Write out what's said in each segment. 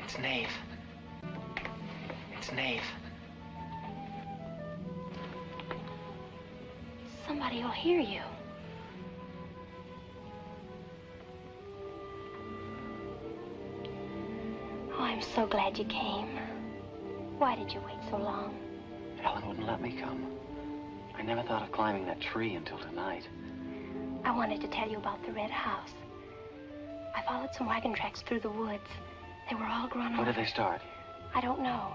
It's Nave. It's Nave. Somebody will hear you. Oh, I'm so glad you came. Why did you wait so long? Ellen wouldn't let me come. I never thought of climbing that tree until tonight. I wanted to tell you about the red house. I followed some wagon tracks through the woods. They were all grown over. Where did they start? I don't know.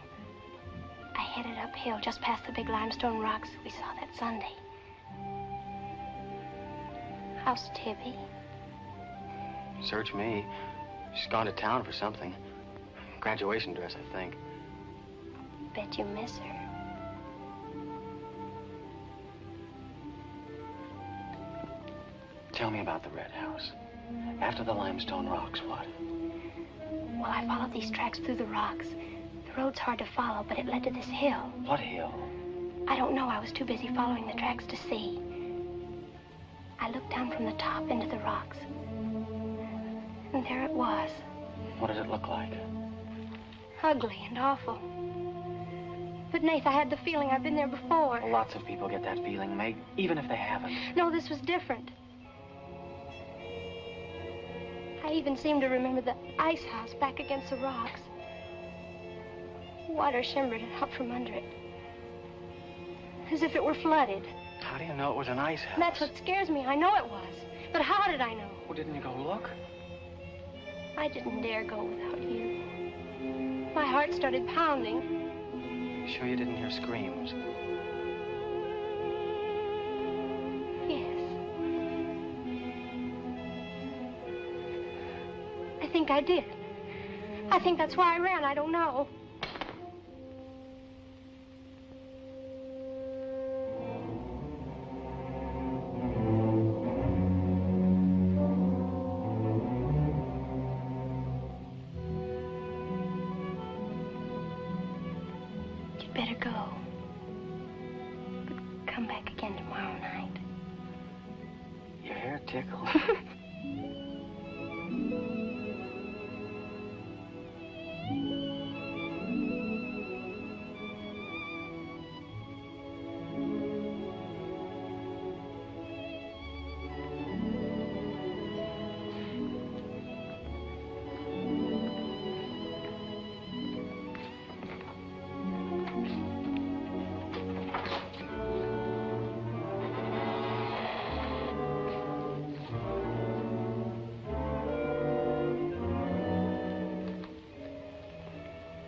I headed uphill just past the big limestone rocks we saw that Sunday. How's Tibby? Search me. She's gone to town for something. Graduation dress, I think. Bet you miss her. Tell me about the red house. After the limestone rocks, what? Well, I followed these tracks through the rocks. The road's hard to follow, but it led to this hill. What hill? I don't know. I was too busy following the tracks to see. I looked down from the top into the rocks. And there it was. What did it look like? Ugly and awful. But, Nath, I had the feeling I've been there before. Well, lots of people get that feeling, Meg, even if they haven't. No, this was different. I even seem to remember the ice house back against the rocks. Water shimmered out from under it. As if it were flooded. How do you know it was an ice house? That's what scares me. I know it was. But how did I know? Well, didn't you go look? I didn't dare go without you. My heart started pounding. You sure you didn't hear screams? Yes. I think I did. I think that's why I ran. I don't know. You'd better go. But come back again tomorrow night. Your hair tickles.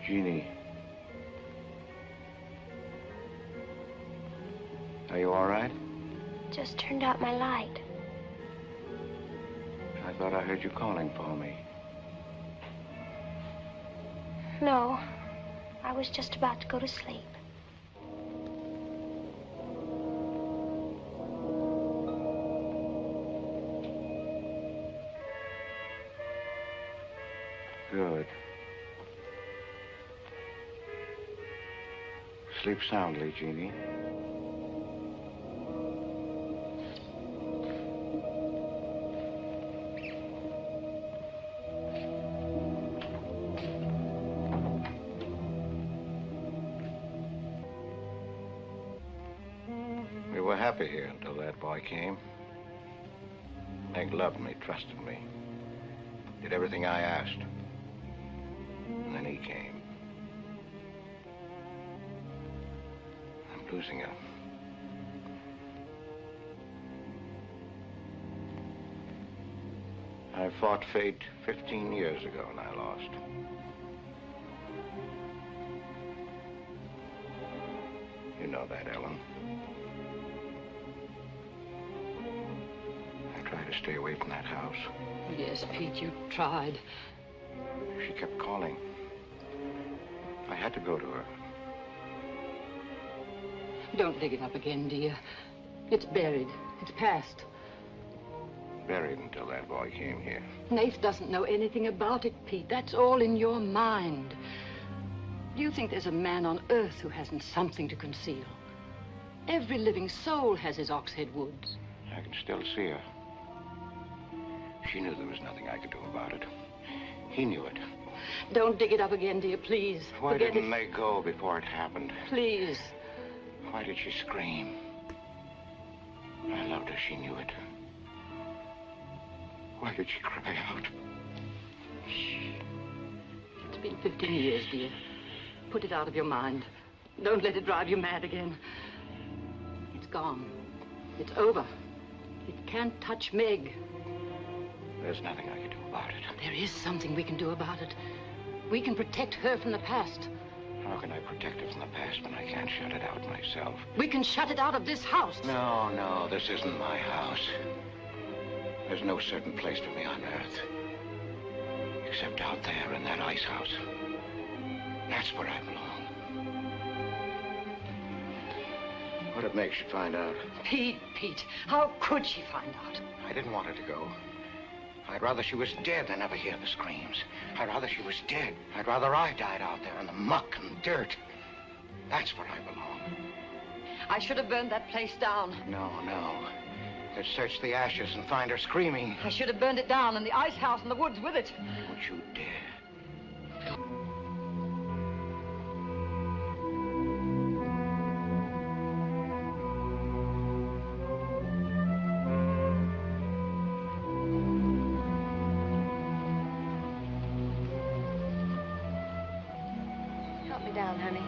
Jeannie. Are you all right? Just turned out my light. I thought I heard you calling for me. No, I was just about to go to sleep. Good. Sleep soundly, Jeannie. We were happy here until that boy came. Hank loved me, trusted me, did everything I asked. And then he came. I'm losing her. I fought fate 15 years ago and I lost. You know that, Ellen. I tried to stay away from that house. Yes, Pete, you tried. She kept calling. I had to go to her. Don't dig it up again, dear. It's buried. It's past. Buried until that boy came here. Nath doesn't know anything about it, Pete. That's all in your mind. Do you think there's a man on earth who hasn't something to conceal? Every living soul has his Oxhead Woods. I can still see her. She knew there was nothing I could do about it. He knew it. Don't dig it up again, dear, please. Why Forget didn't it. they go before it happened? Please. Why did she scream? I loved her, she knew it. Why did she cry out? It's been 15 years, dear. Put it out of your mind. Don't let it drive you mad again. It's gone. It's over. It can't touch Meg. There's nothing I can do about it. There is something we can do about it. We can protect her from the past. How can I protect her from the past when I can't shut it out myself? We can shut it out of this house. No, this isn't my house. There's no certain place for me on Earth. Except out there in that ice house. That's where I belong. What'd make she find out? Pete, how could she find out? I didn't want her to go. I'd rather she was dead than ever hear the screams. I'd rather she was dead. I'd rather I died out there in the muck and dirt. That's where I belong. I should have burned that place down. No. Let's search the ashes and find her screaming. I should have burned it down and the ice house and the woods with it. Don't you dare. Help me down, honey.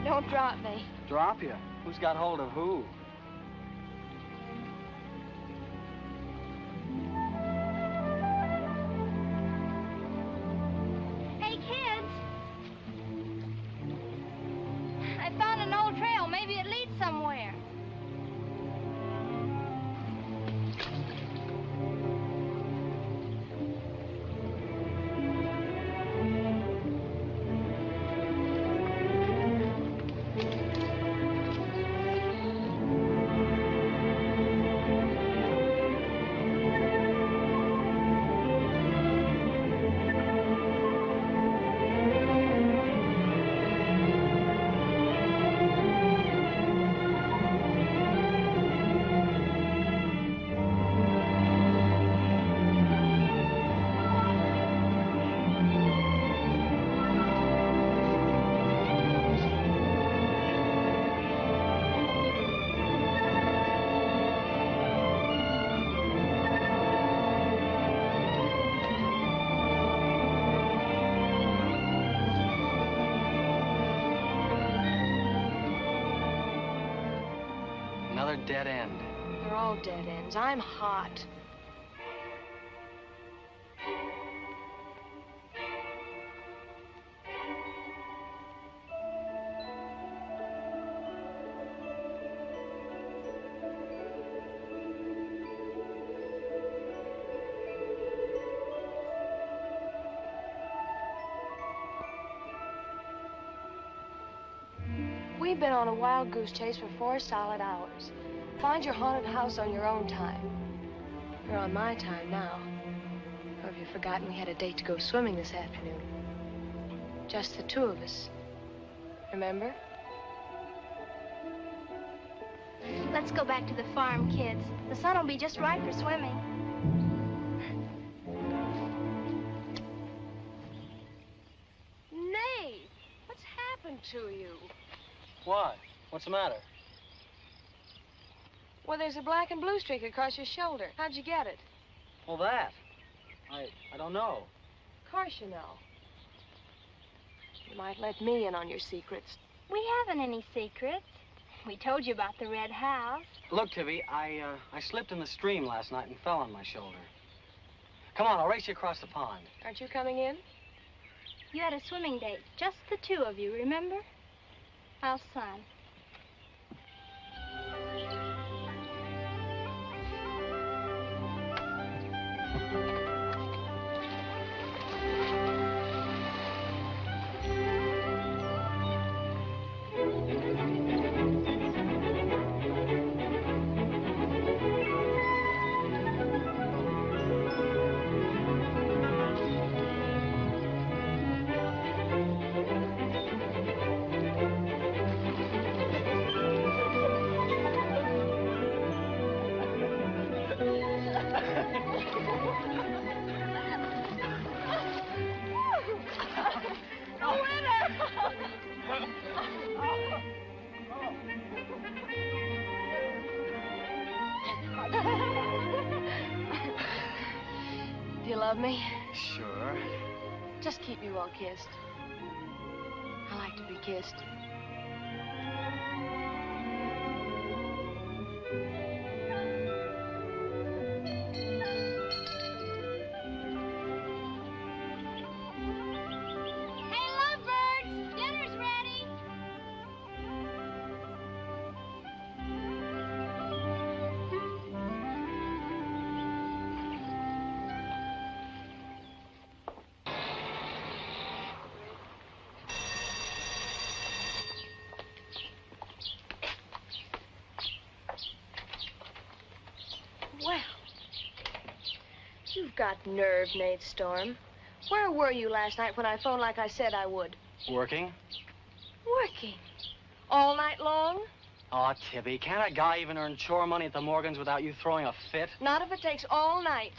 Don't drop me. Drop you? Who's got hold of who? Hey, kids! I found an old trail. Maybe it leads somewhere. Another dead end. They're all dead ends. I'm hot. We've been on a wild goose chase for 4 solid hours. Find your haunted house on your own time. You're on my time now. Or have you forgotten we had a date to go swimming this afternoon? Just the 2 of us. Remember? Let's go back to the farm, kids. The sun will be just right for swimming. Nate, what's happened to you? What? What's the matter? Well, there's a black and blue streak across your shoulder. How'd you get it? Well, that. I don't know. Of course you know. You might let me in on your secrets. We haven't any secrets. We told you about the red house. Look, Tibby, I slipped in the stream last night and fell on my shoulder. Come on, I'll race you across the pond. Aren't you coming in? You had a swimming date, just the 2 of you, remember? How's Son? love me? Sure. Just keep me well kissed. I like to be kissed. Hey, lovebirds, dinner's ready. Well, you've got nerve, Nate Storm. Where were you last night when I phoned like I said I would? Working? Working. All night long? Aw, Tibby, can't a guy even earn chore money at the Morgans without you throwing a fit? Not if it takes all night.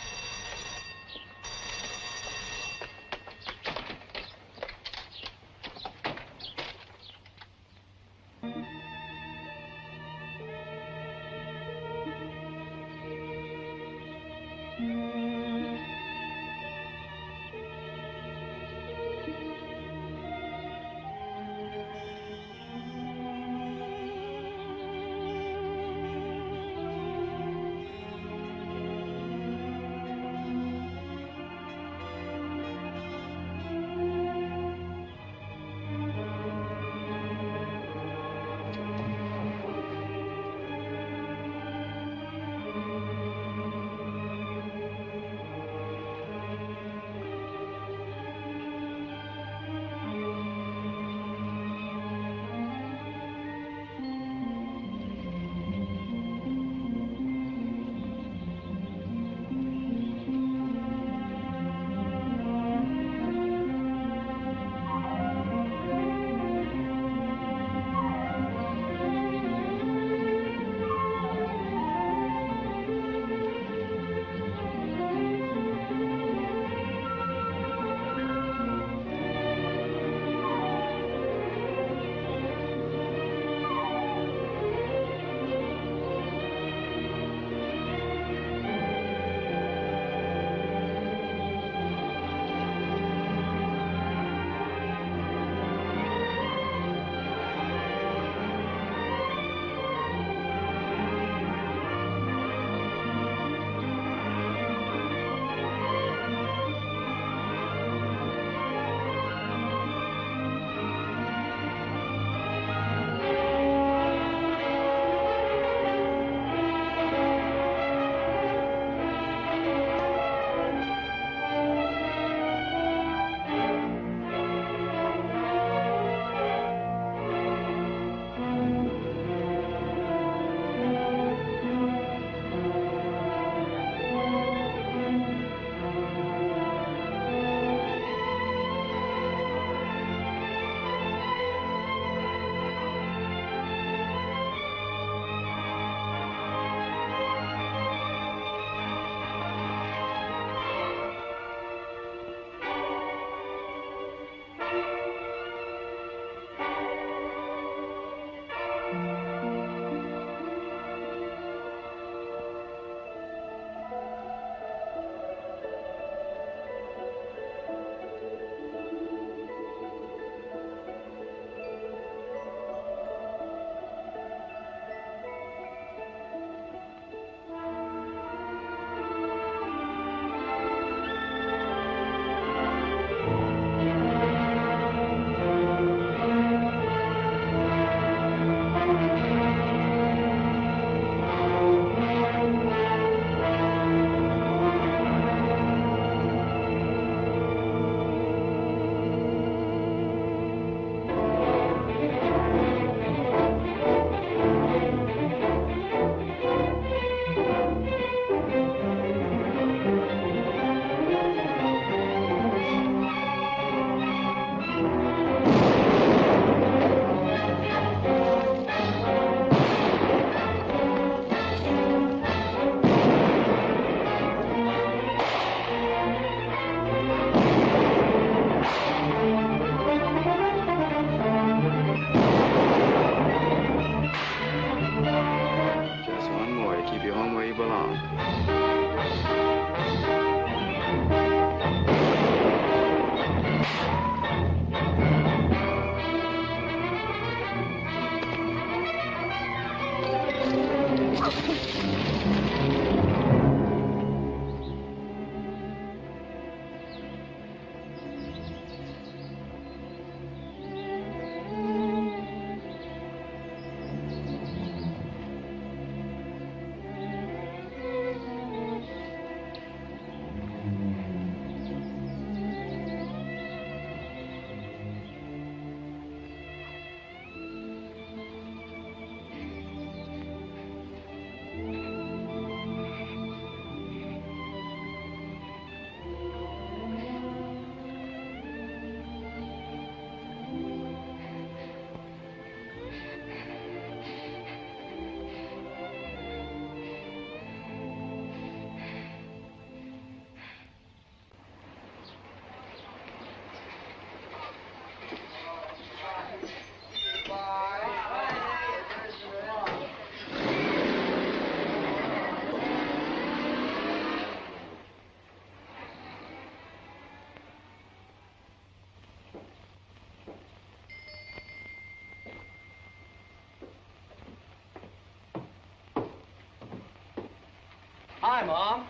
Hi, Mom.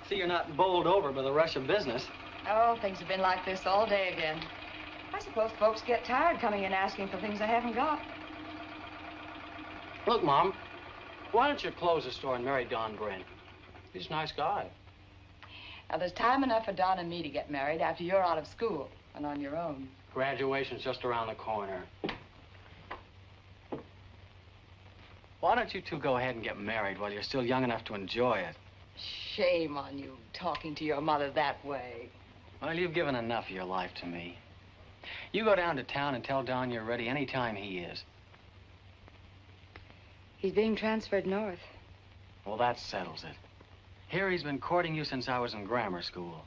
See, you're not bowled over by the rush of business. Oh, things have been like this all day again. I suppose folks get tired coming in asking for things they haven't got. Look, Mom, why don't you close the store and marry Don Bryn? He's a nice guy. Now, there's time enough for Don and me to get married after you're out of school and on your own. Graduation's just around the corner. Why don't you two go ahead and get married while you're still young enough to enjoy it? Shame on you, talking to your mother that way. Well, you've given enough of your life to me. You go down to town and tell Don you're ready any time he is. He's being transferred north. Well, that settles it. Here he's been courting you since I was in grammar school.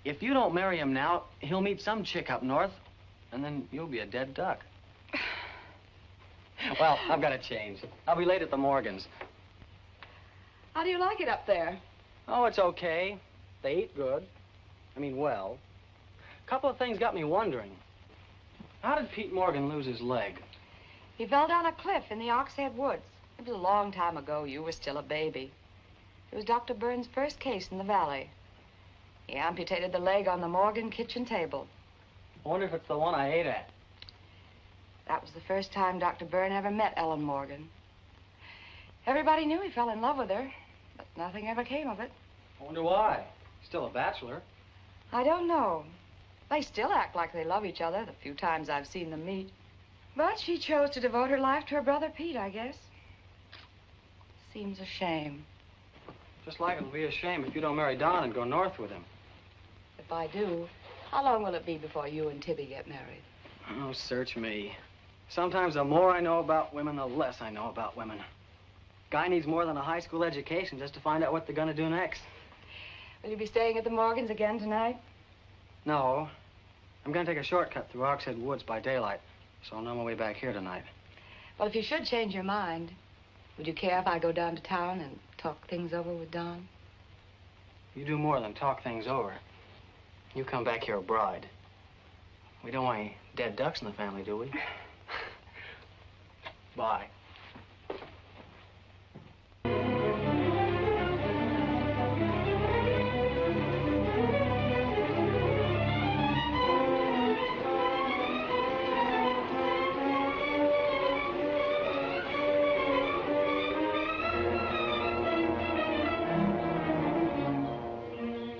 If you don't marry him now, he'll meet some chick up north, and then you'll be a dead duck. Well, I've got to change. I'll be late at the Morgans. How do you like it up there? Oh, it's okay. They eat good. I mean, well. A couple of things got me wondering. How did Pete Morgan lose his leg? He fell down a cliff in the Oxhead Woods. It was a long time ago. You were still a baby. It was Dr. Burns' first case in the valley. He amputated the leg on the Morgan kitchen table. I wonder if it's the one I ate at. That was the first time Dr. Byrne ever met Ellen Morgan. Everybody knew he fell in love with her, but nothing ever came of it. I wonder why. Still a bachelor. I don't know. They still act like they love each other the few times I've seen them meet. But she chose to devote her life to her brother Pete, I guess. Seems a shame. Just like it'll be a shame if you don't marry Don and go north with him. If I do, how long will it be before you and Tibby get married? Oh, search me. Sometimes the more I know about women, the less I know about women. Guy needs more than a high school education just to find out what they're gonna do next. Will you be staying at the Morgans again tonight? No. I'm gonna take a shortcut through Oxhead Woods by daylight, so I'll know my way back here tonight. Well, if you should change your mind, would you care if I go down to town and talk things over with Don? You do more than talk things over. You come back here a bride. We don't want any dead ducks in the family, do we? Bye.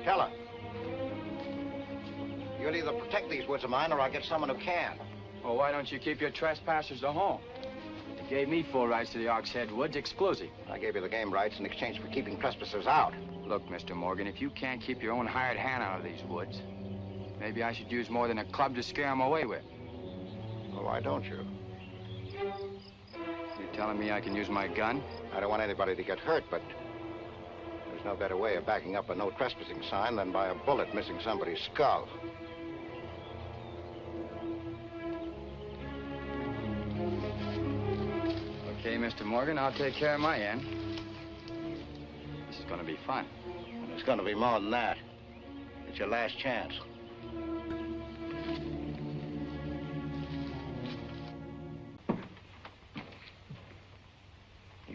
Keller. You'll either protect these woods of mine or I'll get someone who can. Well, why don't you keep your trespassers to home? You gave me full rights to the Oxhead Woods, exclusive. I gave you the game rights in exchange for keeping trespassers out. Look, Mr. Morgan, if you can't keep your own hired hand out of these woods, maybe I should use more than a club to scare them away with. Well, why don't you? You telling me I can use my gun? I don't want anybody to get hurt, but there's no better way of backing up a no trespassing sign than by a bullet missing somebody's skull. Okay, Mr. Morgan, I'll take care of my end. This is gonna be fun. And it's gonna be more than that. It's your last chance.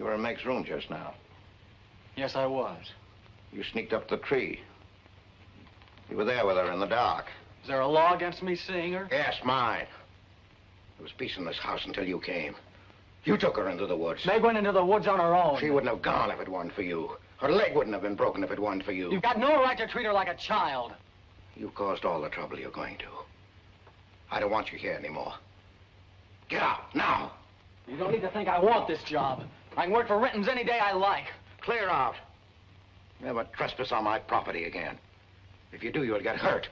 You were in Meg's room just now. Yes, I was. You sneaked up the tree. You were there with her in the dark. Is there a law against me seeing her? Yes, mine. There was peace in this house until you came. You took her into the woods. Meg went into the woods on her own. She wouldn't have gone if it weren't for you. Her leg wouldn't have been broken if it weren't for you. You've got no right to treat her like a child. You caused all the trouble you're going to. I don't want you here anymore. Get out, now. You don't need to think I want this job. I can work for Renton's any day I like. Clear out. Never trespass on my property again. If you do, you'll get hurt.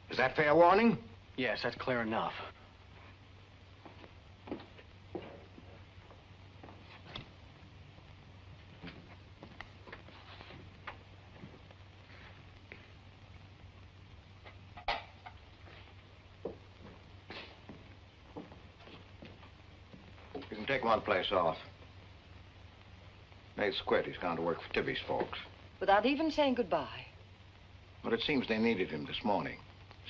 Is that fair warning? Yes, that's clear enough. You can take one place off. Nate's quit. He's gone to work for Tibby's folks. Without even saying goodbye. But it seems they needed him this morning.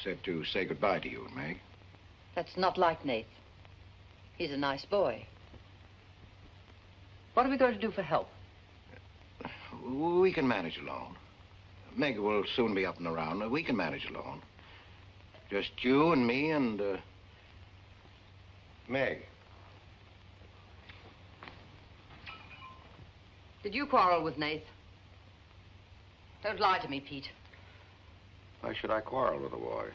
Said to say goodbye to you and Meg. That's not like Nath. He's a nice boy. What are we going to do for help? We can manage alone. Meg will soon be up and around. We can manage alone. Just you and me and, Meg. Did you quarrel with Nath? Don't lie to me, Pete. Why should I quarrel with a boy?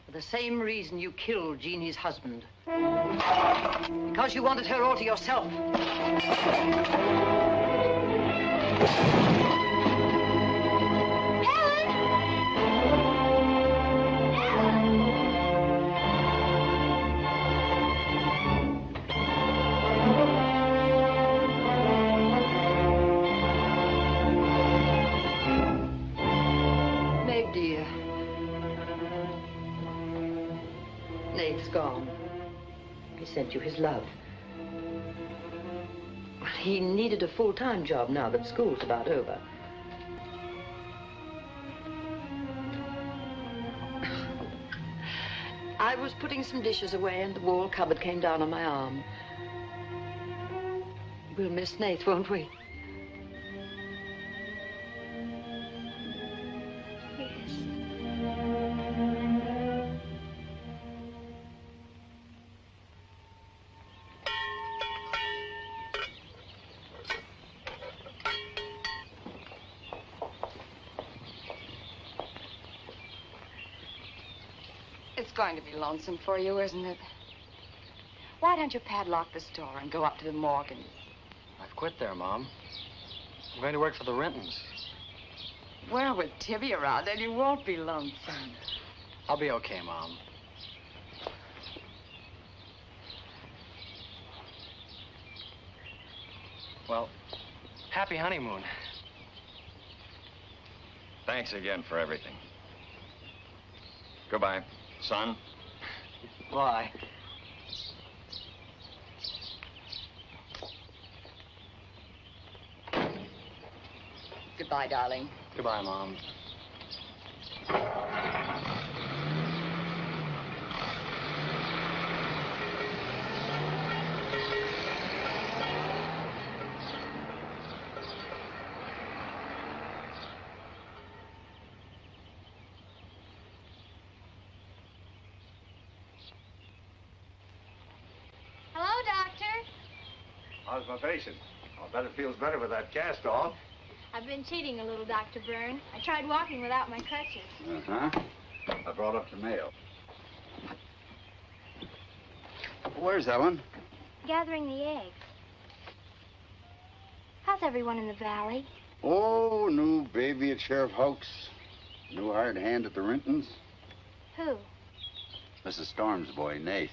For the same reason you killed Jeannie's husband. Because you wanted her all to yourself. Gone. He sent you his love. He needed a full-time job now that school's about over. I was putting some dishes away and the wall cupboard came down on my arm. We'll miss Nath, won't we? It's going to be lonesome for you, isn't it? Why don't you padlock the store and go up to the Morgan? I've quit there, Mom. I'm going to work for the Rentons. Well, with Tibby around, then you won't be lonesome. I'll be okay, Mom. Well, happy honeymoon. Thanks again for everything. Goodbye, son. Bye. Goodbye, darling. Goodbye, Mom. Hello, Doctor. How's my patient? I'll bet it feels better with that cast off. I've been cheating a little, Dr. Byrne. I tried walking without my crutches. Uh-huh. I brought up the mail. Where's Ellen? Gathering the eggs. How's everyone in the valley? Oh, new baby at Sheriff Hoke's. New hired hand at the Rentons. Who? Mrs. Storm's boy, Nath.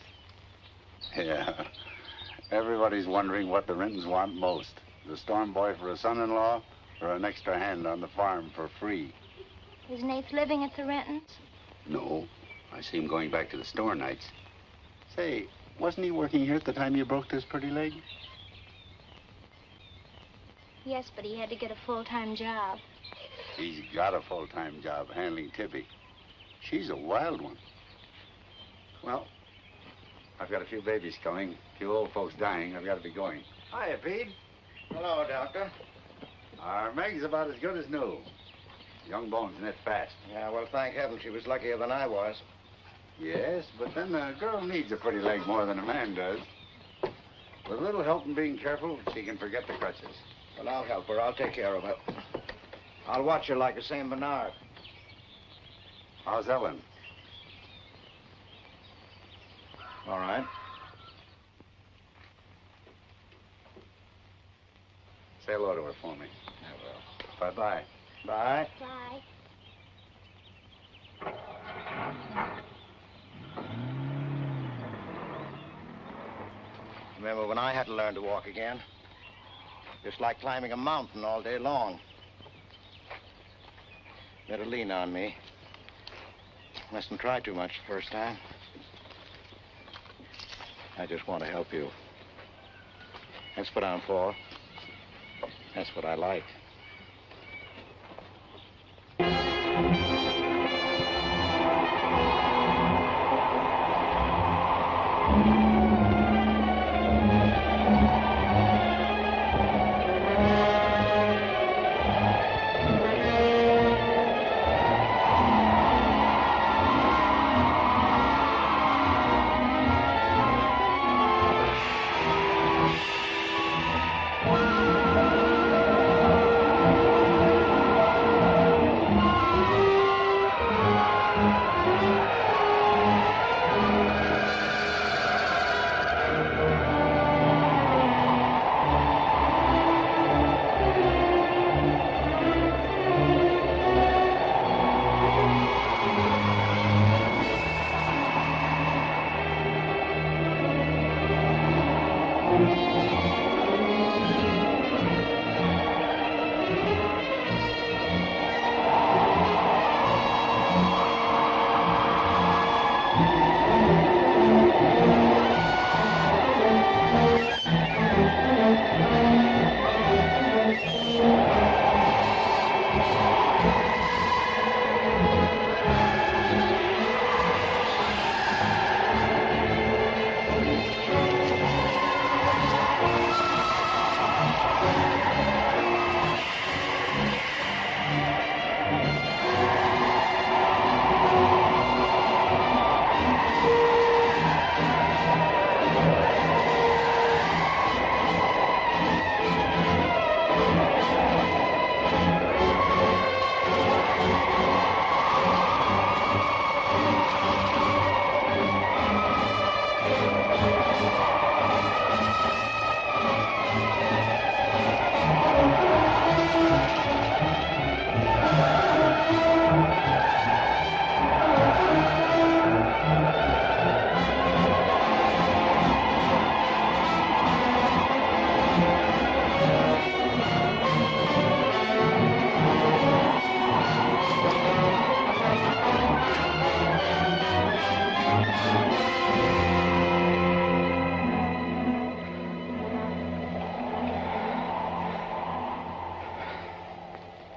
Yeah. Everybody's wondering what the Rentons want most. The Storm boy for a son-in-law or an extra hand on the farm for free. Is Nath living at the Rentons? No. I see him going back to the store nights. Say, wasn't he working here at the time you broke this pretty leg? Yes, but he had to get a full-time job. He's got a full-time job handling Tibby. She's a wild one. Well, I've got a few babies coming, a few old folks dying. I've got to be going. Hiya, Pete. Hello, Doctor. Our Meg's about as good as new. Young bones knit fast. Yeah, well, thank heaven she was luckier than I was. Yes, but then a girl needs a pretty leg more than a man does. With a little help and being careful, she can forget the crutches. Well, I'll help her. I'll take care of her. I'll watch her like a St. Bernard. How's Ellen? All right. Say hello to her for me. I will. Bye-bye. Bye. Bye. Remember when I had to learn to walk again? Just like climbing a mountain all day long. Better lean on me. Mustn't try too much the first time. I just want to help you. That's what I'm for. That's what I like.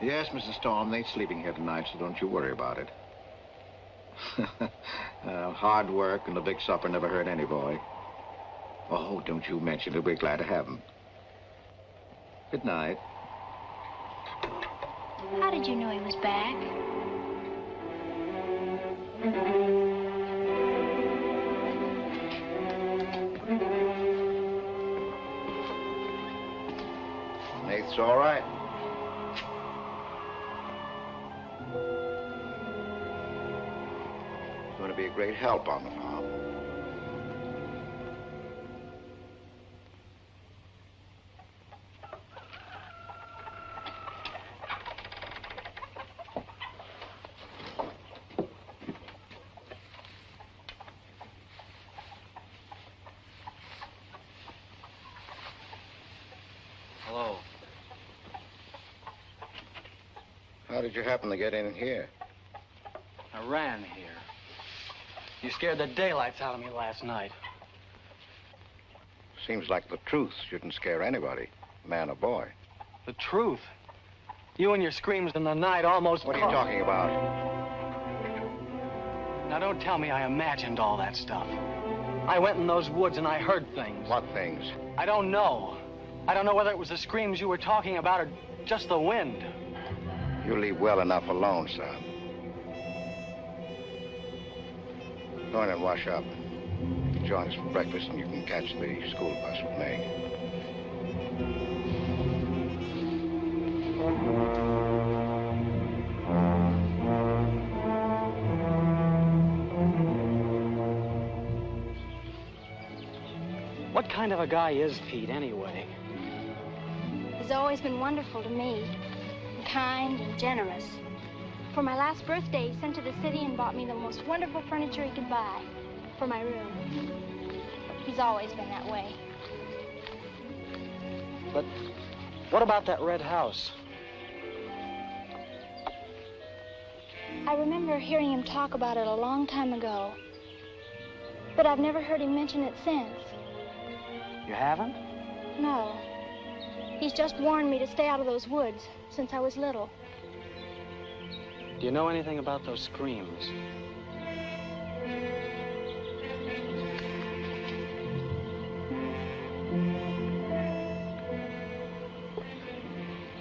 Yes, Mrs. Storm, they're sleeping here tonight, so don't you worry about it. Hard work and a big supper never hurt any boy. Oh, don't you mention it. We're glad to have him. Good night. How did you know he was back? Nate's all right. He's going to be a great help on the farm. Hello. How did you happen to get in here? I ran here. You scared the daylights out of me last night. Seems like the truth shouldn't scare anybody, man or boy. The truth? You and your screams in the night almost... What are you talking about? Now, don't tell me I imagined all that stuff. I went in those woods and I heard things. What things? I don't know. I don't know whether it was the screams you were talking about or just the wind. You leave well enough alone, son. Go in and wash up. Join us for breakfast and you can catch the school bus with Meg. What kind of a guy is Pete, anyway? He's always been wonderful to me, and kind and generous. For my last birthday, he sent to the city and bought me the most wonderful furniture he could buy for my room. He's always been that way. But what about that red house? I remember hearing him talk about it a long time ago, but I've never heard him mention it since. You haven't? No. He's just warned me to stay out of those woods since I was little. Do you know anything about those screams?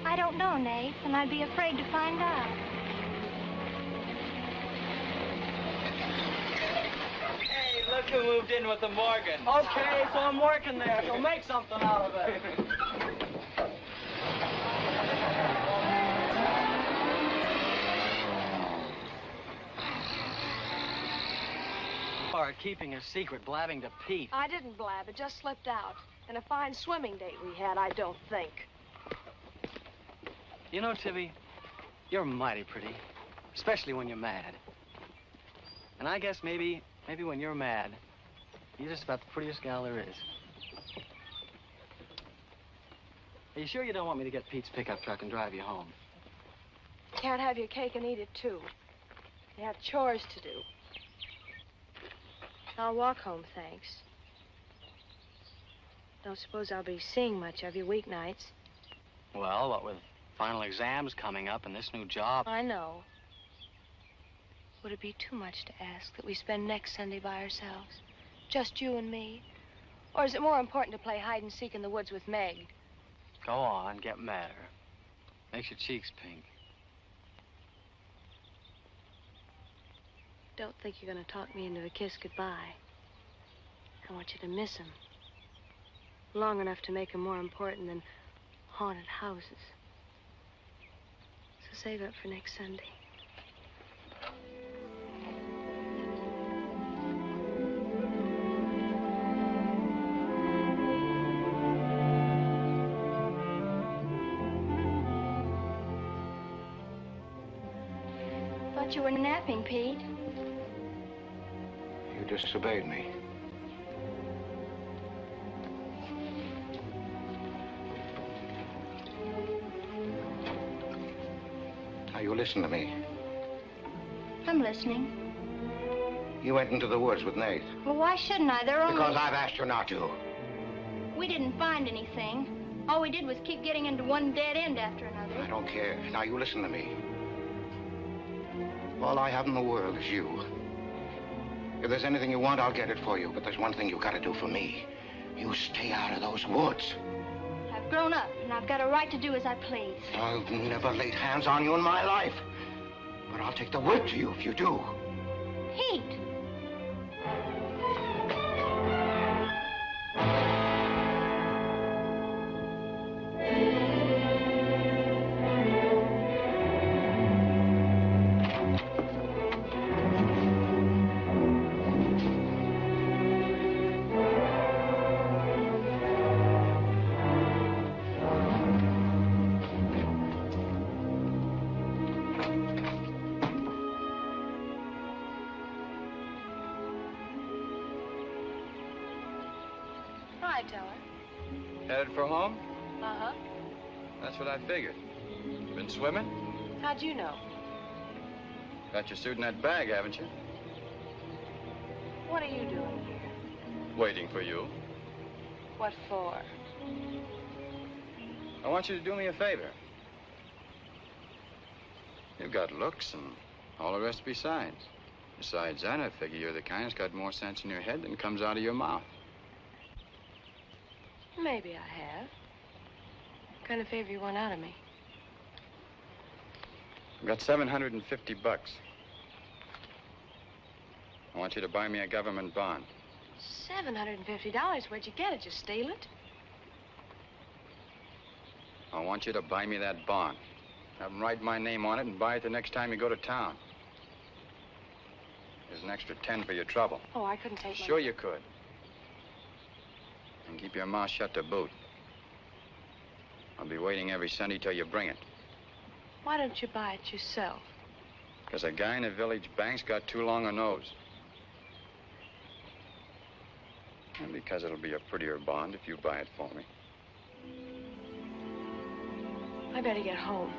I don't know, Nate, and I'd be afraid to find out. Hey, look who moved in with the Morgan. Okay, so I'm working there, so make something out of it. Keeping a secret, blabbing to Pete. I didn't blab. It just slipped out. And a fine swimming date we had, I don't think. You know, Tibby, you're mighty pretty, especially when you're mad. And I guess maybe when you're mad, you're just about the prettiest gal there is. Are you sure you don't want me to get Pete's pickup truck and drive you home? Can't have your cake and eat it, too. You have chores to do. I'll walk home, thanks. Don't suppose I'll be seeing much of you weeknights. Well, what with final exams coming up and this new job... I know. Would it be too much to ask that we spend next Sunday by ourselves? Just you and me? Or is it more important to play hide and seek in the woods with Meg? Go on, get madder. Makes your cheeks pink. Don't think you're going to talk me into a kiss goodbye. I want you to miss him. Long enough to make him more important than haunted houses. So save it for next Sunday. Thought you were napping, Pete. You disobeyed me. Now, you listen to me. I'm listening. You went into the woods with Nate. Well, why shouldn't I? They're only... Because I've asked you not to. We didn't find anything. All we did was keep getting into one dead end after another. I don't care. Now, you listen to me. All I have in the world is you. If there's anything you want, I'll get it for you. But there's one thing you gotta do for me. You stay out of those woods. I've grown up, and I've got a right to do as I please. I've never laid hands on you in my life. But I'll take the word to you if you do. Pete! Headed for home? Uh-huh. That's what I figured. You been swimming? How'd you know? Got your suit in that bag, haven't you? What are you doing here? Waiting for you. What for? I want you to do me a favor. You've got looks and all the rest besides. Besides that, I figure you're the kind that's got more sense in your head than comes out of your mouth. Maybe I have. What kind of favor you want out of me? I've got $750. I want you to buy me a government bond. $750? Where'd you get it? Just steal it? I want you to buy me that bond. Have them write my name on it and buy it the next time you go to town. There's an extra 10 for your trouble. Oh, I couldn't take Sure you could. And keep your mouth shut to boot. I'll be waiting every Sunday till you bring it. Why don't you buy it yourself? Because a guy in the village bank's got too long a nose. And because it'll be a prettier bond if you buy it for me. I better get home.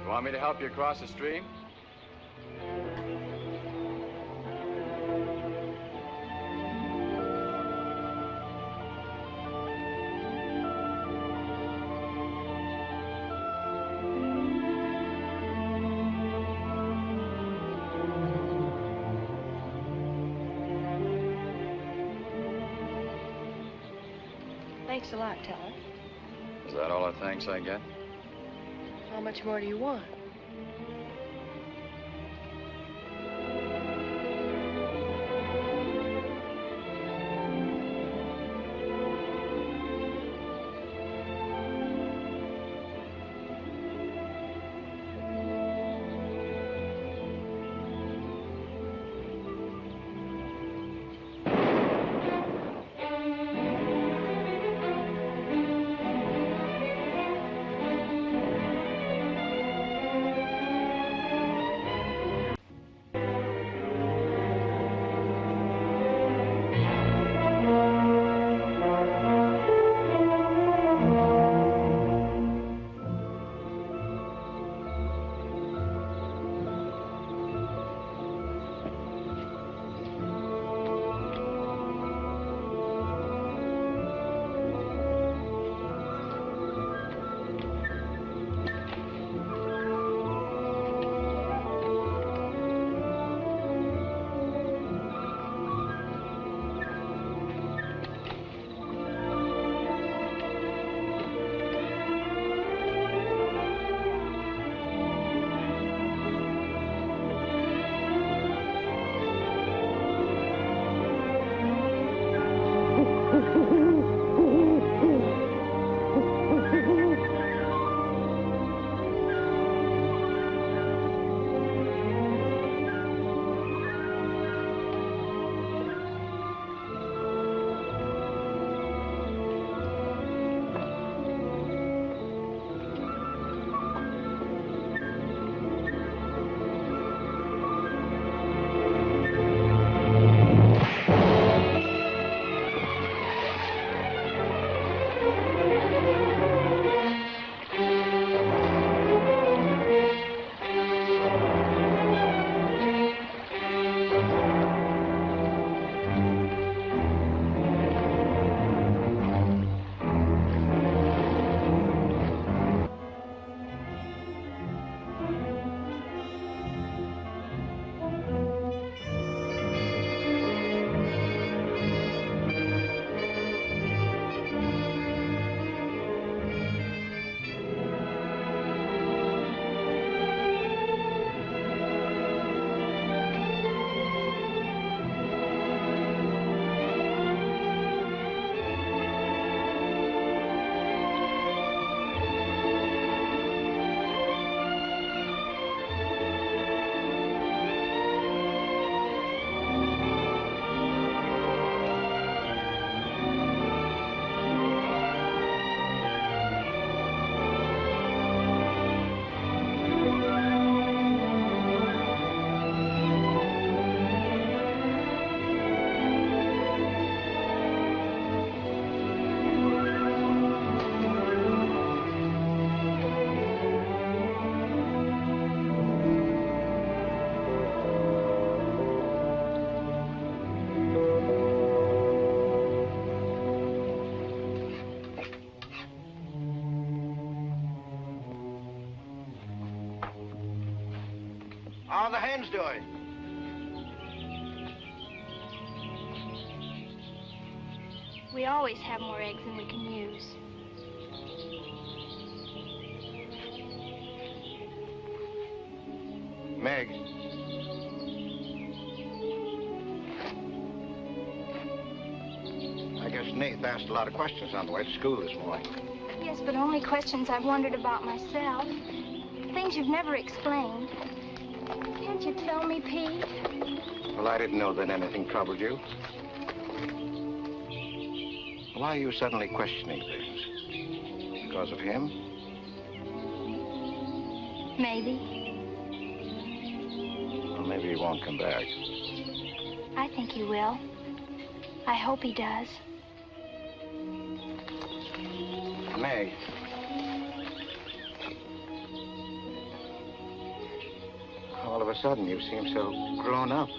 You want me to help you across the stream? Thanks a lot, Teller. Is that all the thanks I get? How much more do you want? How are the hens doing? We always have more eggs than we can use. Meg. I guess Nath asked a lot of questions on the way to school this morning. Yes, but only questions I've wondered about myself. Things you've never explained. Can't you tell me, Pete? Well, I didn't know that anything troubled you. Why are you suddenly questioning things? Because of him? Maybe. Well, maybe he won't come back. I think he will. I hope he does. Meg. All of a sudden, you seem so grown up.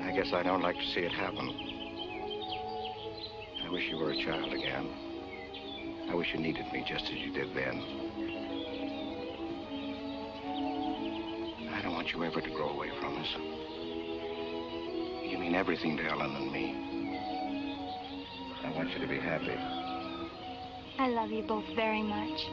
I guess I don't like to see it happen. I wish you were a child again. I wish you needed me just as you did then. I don't want you ever to grow away from us. You mean everything to Ellen and me. I want you to be happy. I love you both very much.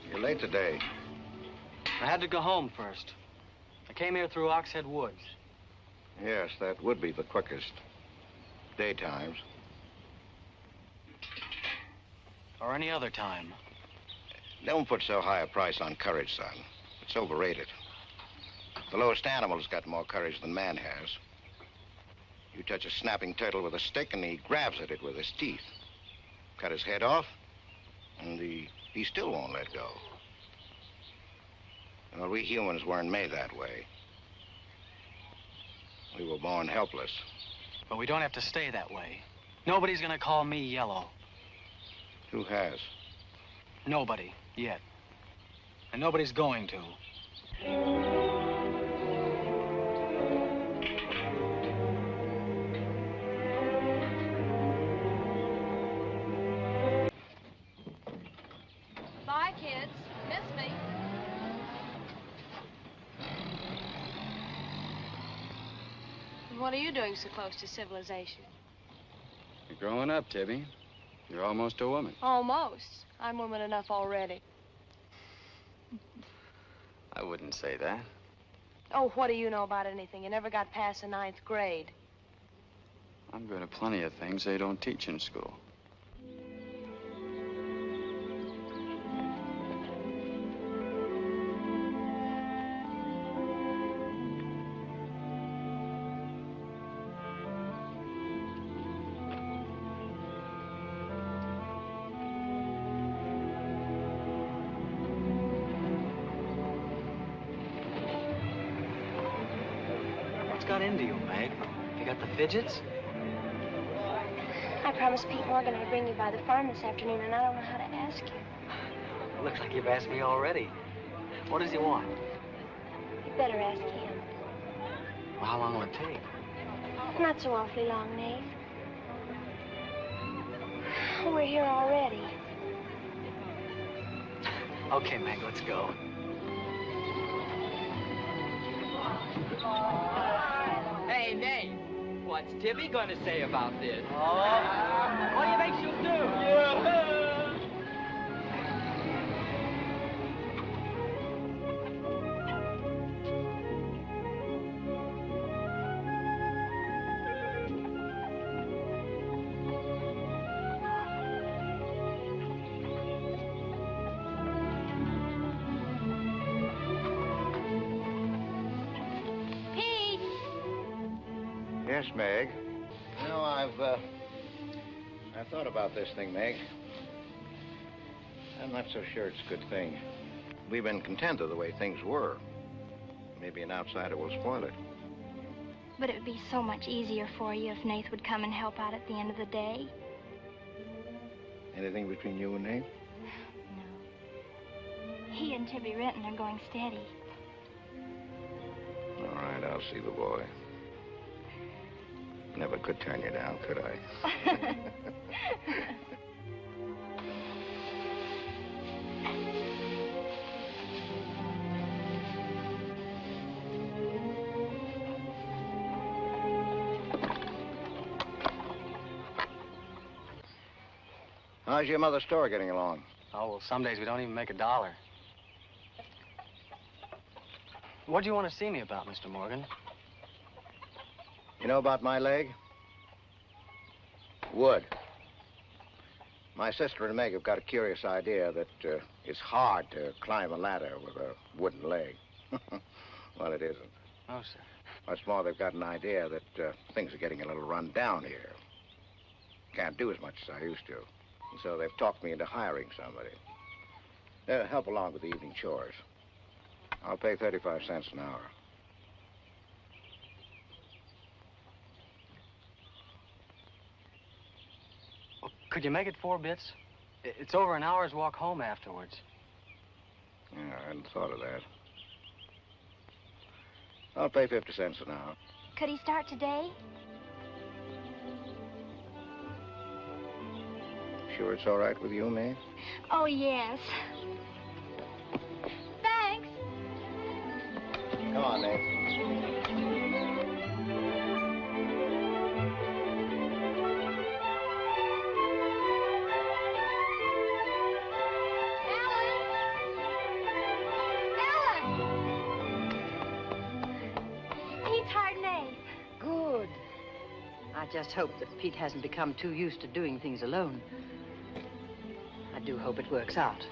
You're late today. I had to go home first. I came here through Oxhead Woods. Yes, that would be the quickest. Daytimes. Or any other time. Don't put so high a price on courage, son. It's overrated. The lowest animal's got more courage than man has. You touch a snapping turtle with a stick and he grabs at it with his teeth. Cut his head off, and he still won't let go. Well, we humans weren't made that way. We were born helpless. But we don't have to stay that way. Nobody's gonna call me yellow. Who has? Nobody, yet. And nobody's going to. Bye, kids. Miss me. What are you doing so close to civilization? You're growing up, Tibby. You're almost a woman. Almost. I'm woman enough already. I wouldn't say that. Oh, what do you know about anything? You never got past the 9th grade. I'm good at plenty of things they don't teach in school. What's got into you, Meg? You got the fidgets? I promised Pete Morgan I'd bring you by the farm this afternoon, and I don't know how to ask you. Looks like you've asked me already. What does he want? You'd better ask him. Well, how long will it take? Not so awfully long, Nate. We're here already. Okay, Meg, let's go. Hey, Nate, what's Tibby gonna say about this? Oh, what do you think she'll do? Pete! Yes, Meg. You know, I've thought about this thing, Meg. I'm not so sure it's a good thing. We've been content of the way things were. Maybe an outsider will spoil it. But it would be so much easier for you if Nath would come and help out at the end of the day. Anything between you and Nate? No. He and Tibby Renton are going steady. All right, I'll see the boy. Never could turn you down, could I? How's your mother's store getting along? Oh, well, some days we don't even make $1. What do you want to see me about, Mr. Morgan? You know about my leg? Wood. My sister and Meg have got a curious idea that it's hard to climb a ladder with a wooden leg. Well, it isn't. Oh, sir. What's more, they've got an idea that things are getting a little run down here. Can't do as much as I used to. And so they've talked me into hiring somebody. Help along with the evening chores. I'll pay 35 cents an hour. Well, could you make it 4 bits? It's over an hour's walk home afterwards. Yeah, I hadn't thought of that. I'll pay 50 cents an hour. Could he start today? Sure it's all right with you, Mae? Oh, yes. Thanks. Come on, Nate. Good. I just hope that Pete hasn't become too used to doing things alone. I do hope it works out.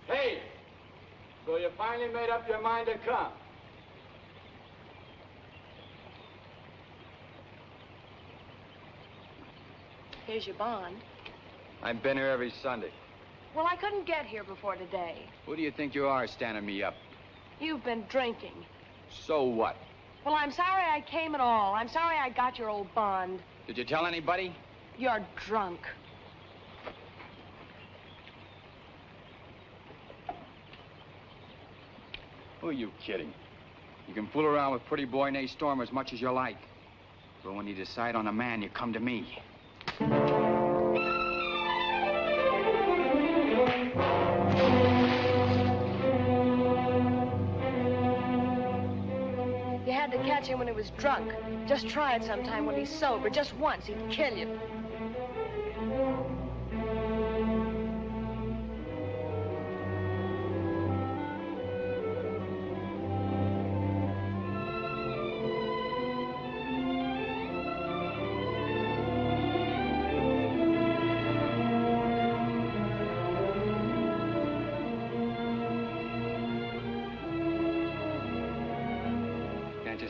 Hey, so you finally made up your mind to come? Here's your bond. I've been here every Sunday. Well, I couldn't get here before today. Who do you think you are standing me up? You've been drinking. So what? Well, I'm sorry I came at all. I'm sorry I got your old bond. Did you tell anybody? You're drunk. Who are you kidding? You can fool around with pretty boy Nate Storm as much as you like. But when you decide on a man, you come to me. You had to catch him when he was drunk. Just try it sometime when he's sober. Just once, he'd kill you.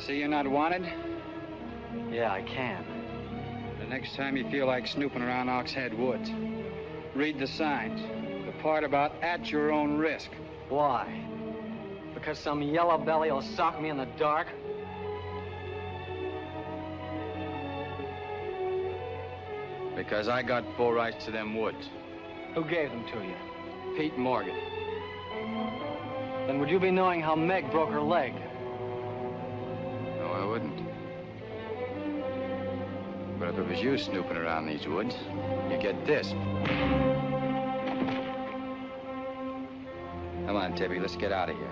See you're not wanted? Yeah, I can. The next time you feel like snooping around Oxhead Woods, read the signs. The part about at your own risk. Why? Because some yellow belly will sock me in the dark? Because I got full rights to them woods. Who gave them to you? Pete Morgan. Then would you be knowing how Meg broke her leg? No, I wouldn't. But if it was you snooping around these woods, you get this. Come on, Tibby, let's get out of here.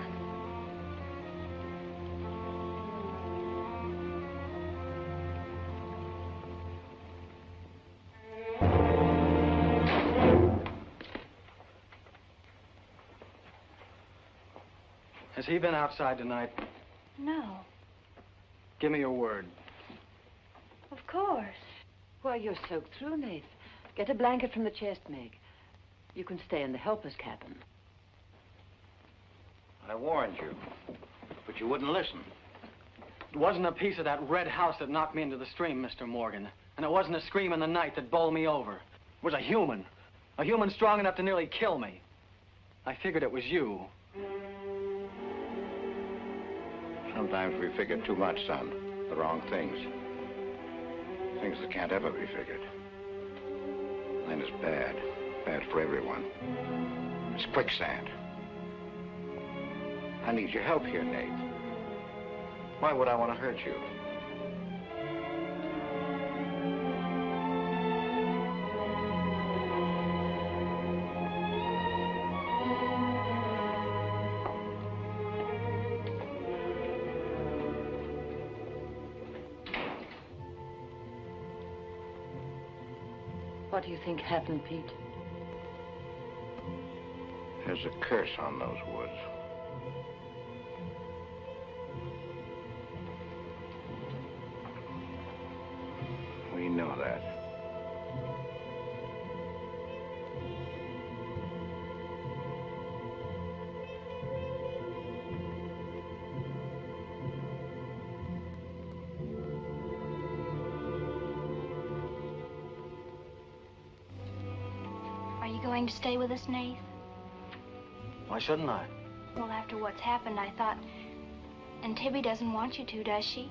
Has he been outside tonight? No. Give me your word. Of course. Why, you're soaked through, Nath. Get a blanket from the chest, Meg. You can stay in the helper's cabin. I warned you, but you wouldn't listen. It wasn't a piece of that red house that knocked me into the stream, Mr. Morgan. And it wasn't a scream in the night that bowled me over. It was a human strong enough to nearly kill me. I figured it was you. Sometimes we figure too much, son. The wrong things. Things that can't ever be figured. Then it's bad. Bad for everyone. It's quicksand. I need your help here, Nate. Why would I want to hurt you? What do you think happened, Pete? There's a curse on those woods. We know that. Are you going to stay with us, Nath? Why shouldn't I? Well, after what's happened, I thought... And Tibby doesn't want you to, does she?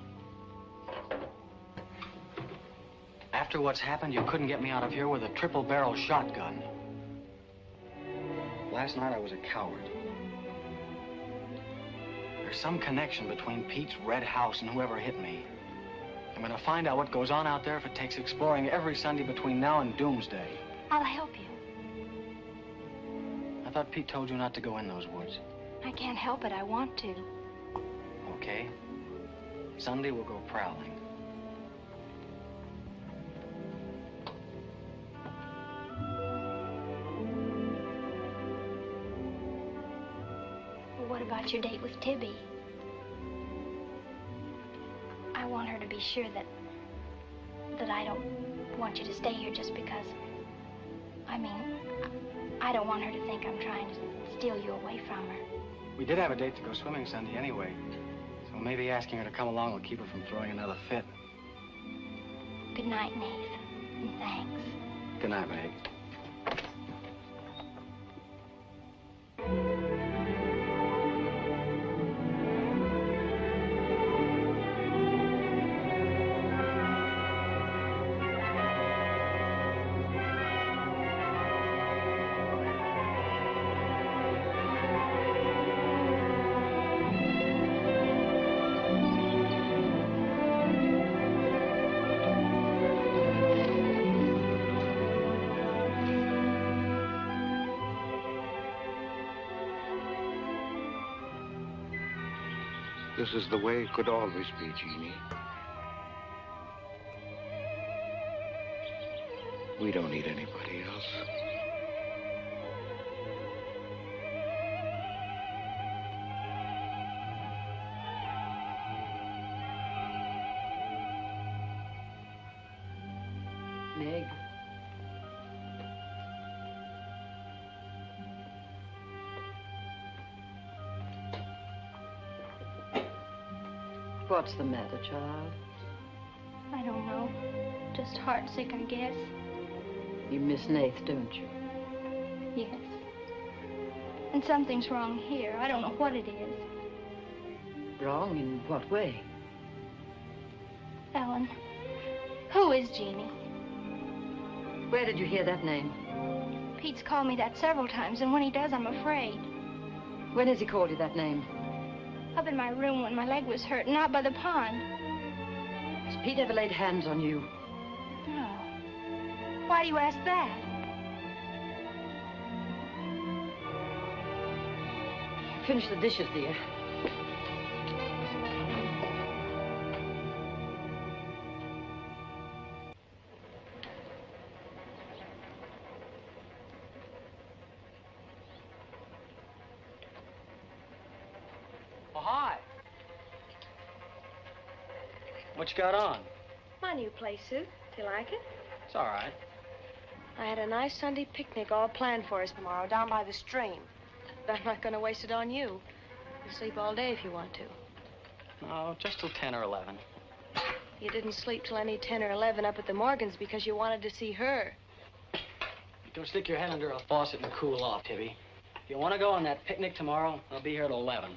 After what's happened, you couldn't get me out of here with a triple-barrel shotgun. Last night, I was a coward. There's some connection between Pete's red house and whoever hit me. I'm gonna find out what goes on out there if it takes exploring every Sunday between now and doomsday. I'll help you. I thought Pete told you not to go in those woods. I can't help it. I want to. Okay. Sunday, we'll go prowling. Well, what about your date with Tibby? I want her to be sure that I don't want you to stay here just because... I mean, I don't want her to think I'm trying to steal you away from her. We did have a date to go swimming Sunday anyway. So maybe asking her to come along will keep her from throwing another fit. Good night, Nath. And thanks. Good night, Meg. This is the way it could always be, Jeannie. We don't need anybody else. Meg. What's the matter, child? I don't know. Just heartsick, I guess. You miss Nath, don't you? Yes. And something's wrong here. I don't know what it is. Wrong in what way? Ellen, who is Jeannie? Where did you hear that name? Pete's called me that several times, and when he does, I'm afraid. When has he called you that name? Up in my room when my leg was hurt, and out by the pond. Has Pete ever laid hands on you? No. Why do you ask that? finish the dishes, dear. Oh, hi. What you got on? My new play suit. Do you like it? It's all right. I had a nice Sunday picnic all planned for us tomorrow down by the stream. But I'm not going to waste it on you. You sleep all day if you want to. No, just till 10 or 11. You didn't sleep till any 10 or 11 up at the Morgans because you wanted to see her. Don't stick your head under a faucet and cool off, Tibby. If you want to go on that picnic tomorrow, I'll be here at 11.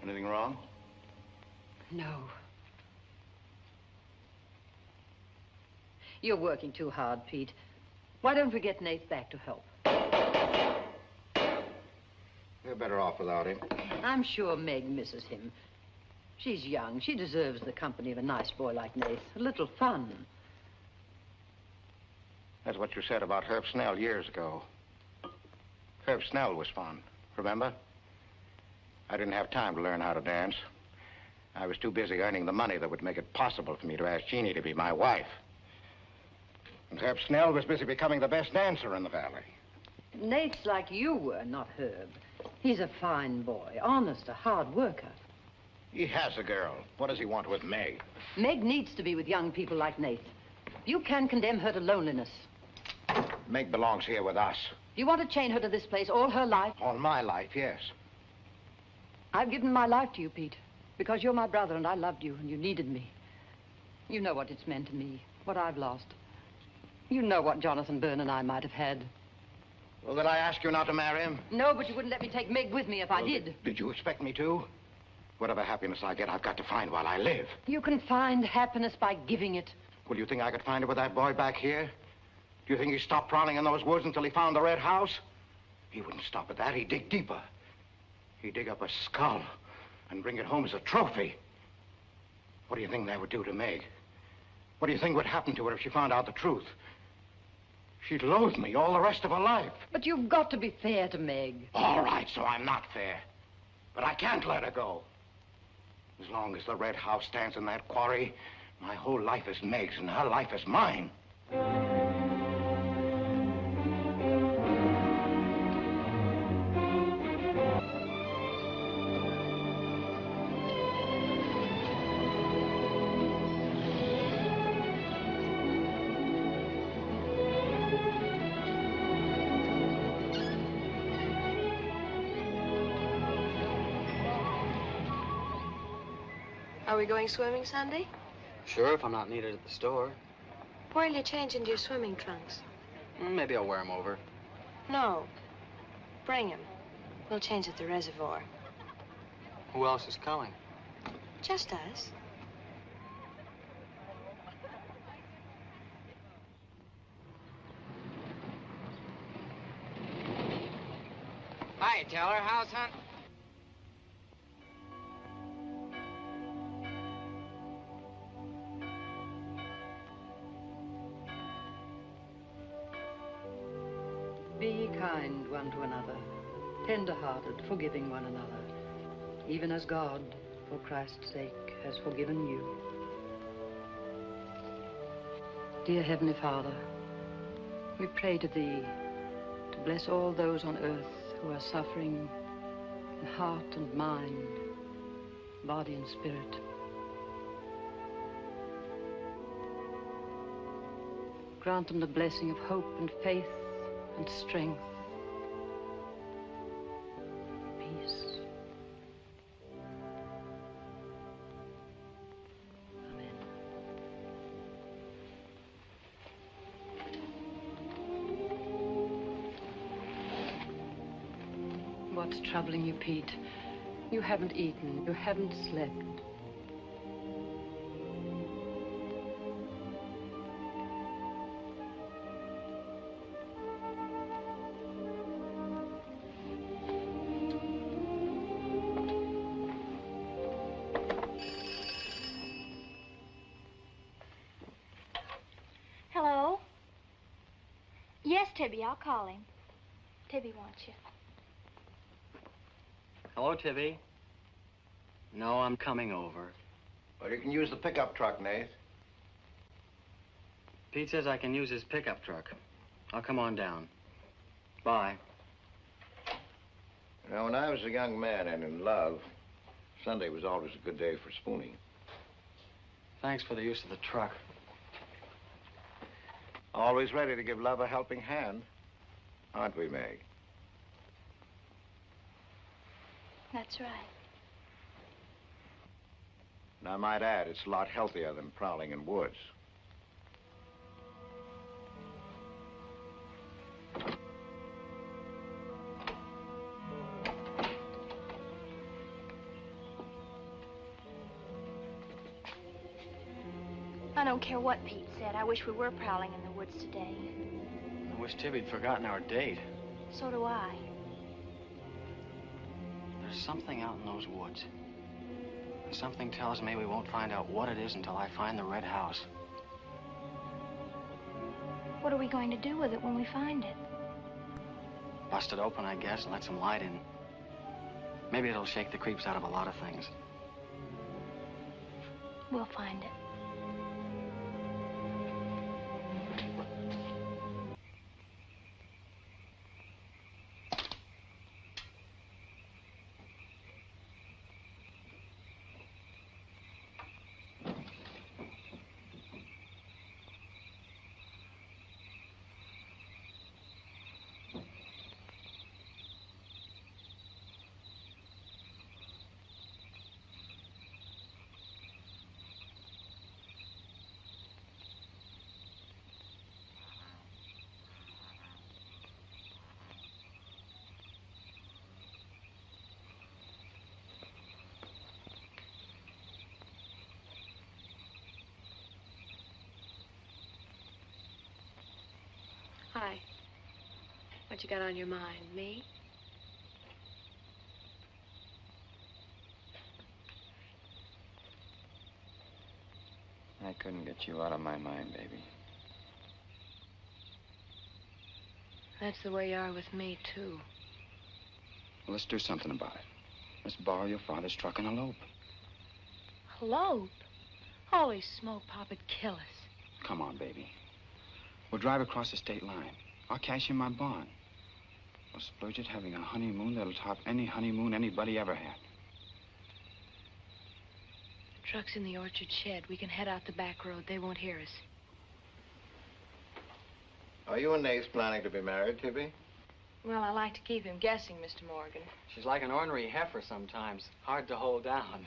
Anything wrong? No. You're working too hard, Pete. Why don't we get Nate back to help? You're better off without him. I'm sure Meg misses him. She's young. She deserves the company of a nice boy like Nate. A little fun. That's what you said about Herb Snell years ago. Herb Snell was fun, remember? I didn't have time to learn how to dance. I was too busy earning the money that would make it possible for me to ask Jeannie to be my wife. And Herb Snell was busy becoming the best dancer in the valley. Nate's like you were, not Herb. He's a fine boy, honest, a hard worker. He has a girl. What does he want with Meg? Meg needs to be with young people like Nate. You can condemn her to loneliness. Meg belongs here with us. You want to chain her to this place all her life? All my life, yes. I've given my life to you, Pete, because you're my brother and I loved you and you needed me. You know what it's meant to me, what I've lost. You know what Jonathan Byrne and I might have had. Well, did I ask you not to marry him? No, but you wouldn't let me take Meg with me if I did. Did you expect me to? Whatever happiness I get, I've got to find while I live. You can find happiness by giving it. Well, you think I could find it with that boy back here? Do you think he stopped prowling in those woods until he found the red house? He wouldn't stop at that. He'd dig deeper. He'd dig up a skull and bring it home as a trophy. What do you think that would do to Meg? What do you think would happen to her if she found out the truth? She'd loathe me all the rest of her life. But you've got to be fair to Meg. All right, so I'm not fair. But I can't let her go. As long as the red house stands in that quarry, my whole life is Meg's and her life is mine. Are we going swimming Sunday? Sure, if I'm not needed at the store. Where'll you change into your swimming trunks? Maybe I'll wear them over. No. Bring 'em. We'll change at the reservoir. Who else is coming? Just us. Hi, Teller. How's hunt? Be kind one to another, tender-hearted, forgiving one another, even as God, for Christ's sake, has forgiven you. Dear Heavenly Father, we pray to Thee to bless all those on earth who are suffering in heart and mind, body and spirit. Grant them the blessing of hope and faith and strength, peace. Amen. What's troubling you, Pete? You haven't eaten, you haven't slept. Hello? Tibby. I'll call him. Tibby wants you. Hello, Tibby. No, I'm coming over. Well, you can use the pickup truck, Nath. Pete says I can use his pickup truck. I'll come on down. Bye. You know, when I was a young man and in love, Sunday was always a good day for spooning. Thanks for the use of the truck. Always ready to give love a helping hand. Aren't we, Meg? That's right. And I might add, it's a lot healthier than prowling in woods. I don't care what Pete said. I wish we were prowling in the woods today. I wish Tibby'd forgotten our date. So do I. There's something out in those woods. And something tells me we won't find out what it is until I find the red house. What are we going to do with it when we find it? Bust it open, I guess, and let some light in. Maybe it'll shake the creeps out of a lot of things. We'll find it. Hi. What you got on your mind? Me? I couldn't get you out of my mind, baby. That's the way you are with me, too. Well, let's do something about it. Let's borrow your father's truck and elope. Elope? Holy smoke, Pop'd kill us. Come on, baby. We'll drive across the state line. I'll cash in my bond. We'll splurge it having a honeymoon that'll top any honeymoon anybody ever had. The truck's in the orchard shed. We can head out the back road. They won't hear us. Are you and Nath planning to be married, Tibby? Well, I like to keep him guessing, Mr. Morgan. She's like an ornery heifer sometimes. Hard to hold down.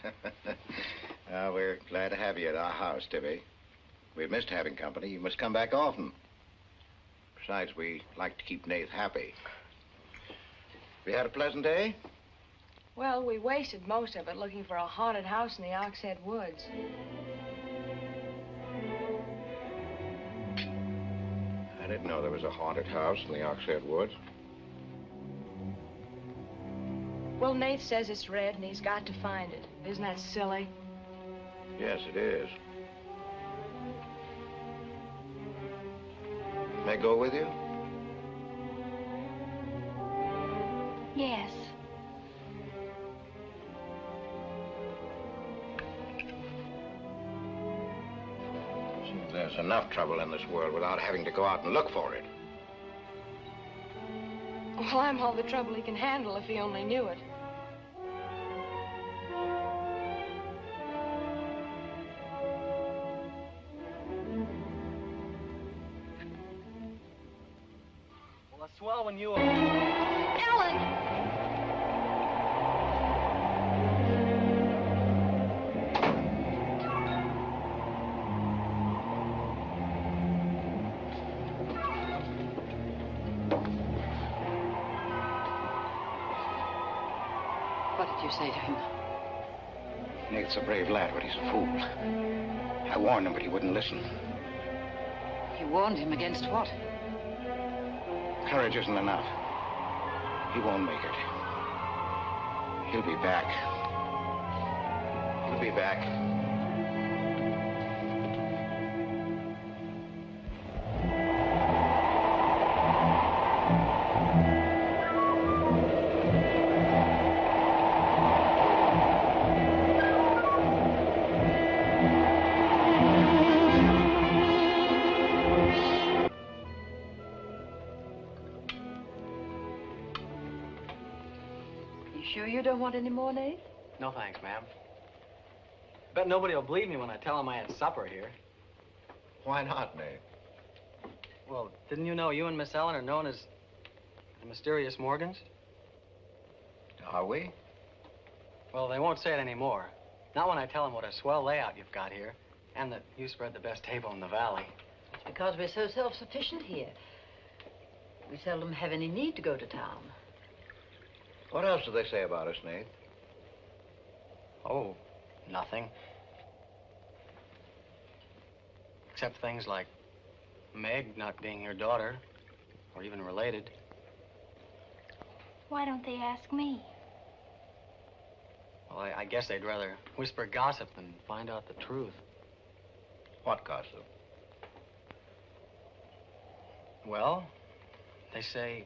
We're glad to have you at our house, Tibby. We've missed having company. You must come back often. Besides, we like to keep Nath happy. Have you had a pleasant day? Well, we wasted most of it looking for a haunted house in the Oxhead woods. I didn't know there was a haunted house in the Oxhead woods. Well, Nath says it's red and he's got to find it. Isn't that silly? Yes, it is. May I go with you? Yes. There's enough trouble in this world without having to go out and look for it. Well, I'm all the trouble he can handle if he only knew it. Well, it's swell when you... Ellen! What did you say to him? Nath's a brave lad, but he's a fool. I warned him, but he wouldn't listen. You warned him against what? Courage isn't enough. He won't make it. He'll be back. He'll be back. You don't want any more, Nate? No thanks, ma'am. Bet nobody will believe me when I tell them I had supper here. Why not, Nate? Well, didn't you know you and Miss Ellen are known as the mysterious Morgans? Are we? Well, they won't say it anymore. Not when I tell them what a swell layout you've got here, and that you spread the best table in the valley. It's because we're so self-sufficient here. We seldom have any need to go to town. What else do they say about us, Nate? Oh, nothing. Except things like Meg not being your daughter, or even related. Why don't they ask me? Well, I guess they'd rather whisper gossip than find out the truth. What gossip? Well, they say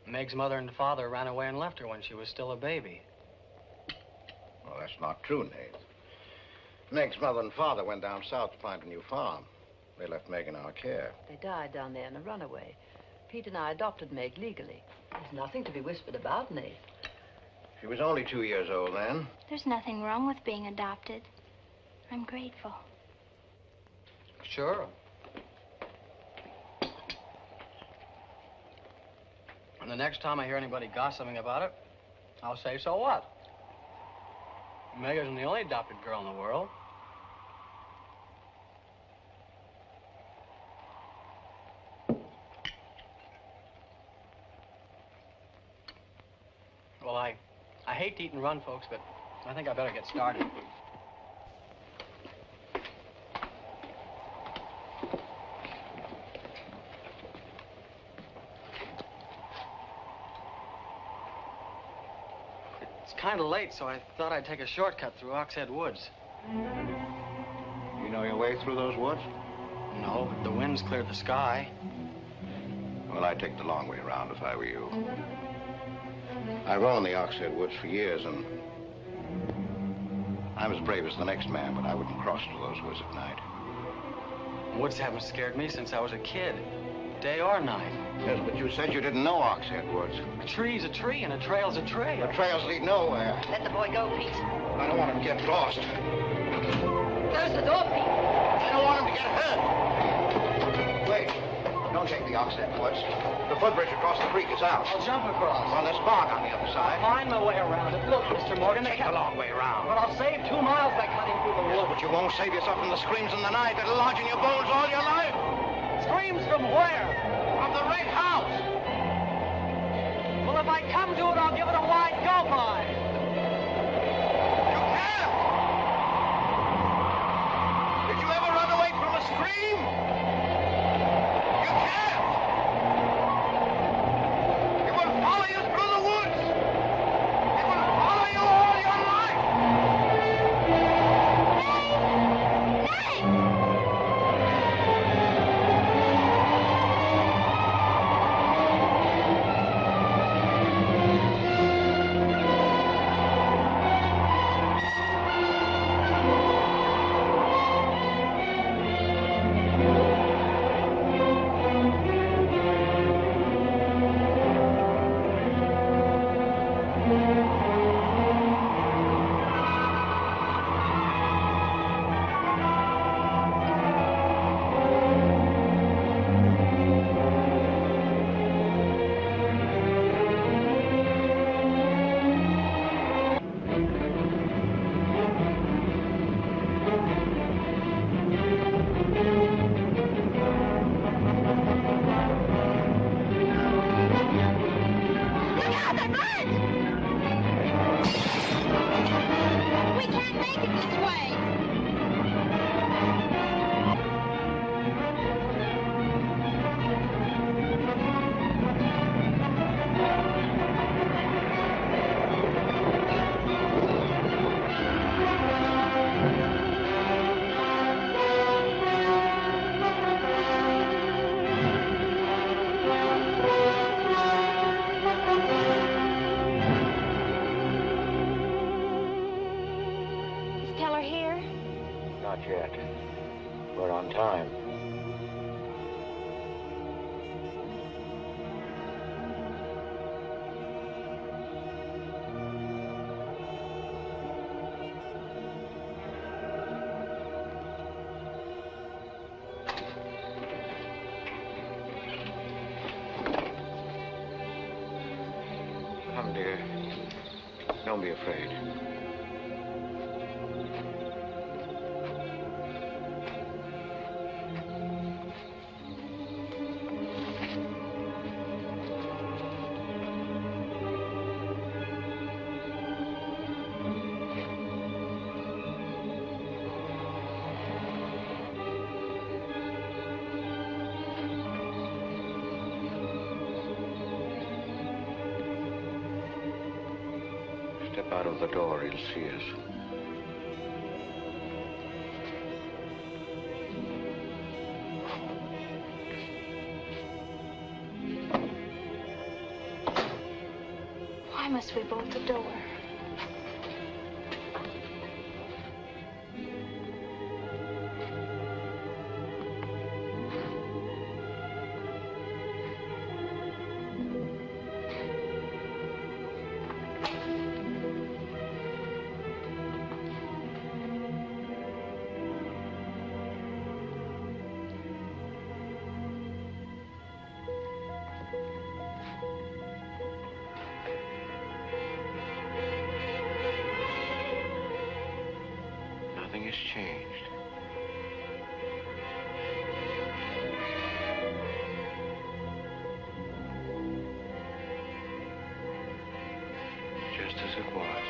Meg's mother and father ran away and left her when she was still a baby. Well, that's not true, Nate. Meg's mother and father went down south to find a new farm. They left Meg in our care. They died down there in a runaway. Pete and I adopted Meg legally. There's nothing to be whispered about, Nate. She was only 2 years old then. There's nothing wrong with being adopted. I'm grateful. Sure. And the next time I hear anybody gossiping about it, I'll say, so what? Meg isn't the only adopted girl in the world. Well, I hate to eat and run, folks, but I think I better get started. It's kind of late, so I thought I'd take a shortcut through Oxhead Woods. You know your way through those woods? No, but the wind's cleared the sky. Well, I'd take the long way around if I were you. I roamed the Oxhead Woods for years, and I'm as brave as the next man, but I wouldn't cross through those woods at night. Woods haven't scared me since I was a kid, day or night. Yes, but you said you didn't know Oxhead Woods. A tree's a tree, and a trail's a trail. The trails lead nowhere. Let the boy go, Pete. I don't want him to get lost. Close the door, Pete. I don't want him to get hurt. Wait. Don't take the Oxhead Woods. The footbridge across the creek is out. I'll jump across. Well, there's fog on the other side. I'll find my way around it. Look, Mr. Morgan, Take the long way around. But I'll save 2 miles by cutting through the woods. But you won't save yourself from the screams in the night that'll lodge in your bones all your life. Screams from where? From the red house. Well, if I come to it, I'll give it a wide go by. You can't. Did you ever run away from a scream? You can't. It will follow you through the woods. It will follow you all your life. Not yet. We're on time. be afraid. Step out of the door, he'll see us. Why must we bolt the door? Nothing has changed. Just as it was.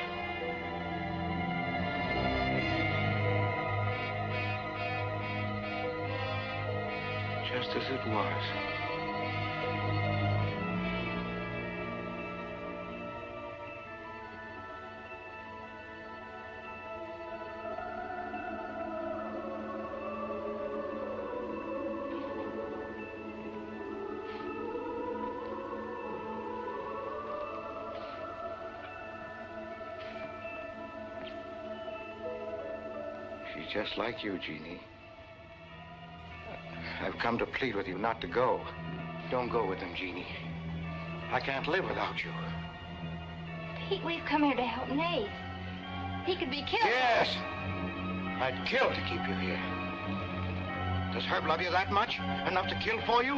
Just as it was. She's just like you, Jeannie. I've come to plead with you not to go. Don't go with them, Jeannie. I can't live without you. Pete, we've come here to help Nate. He could be killed. Yes! I'd kill to keep you here. Does Herb love you that much? Enough to kill for you?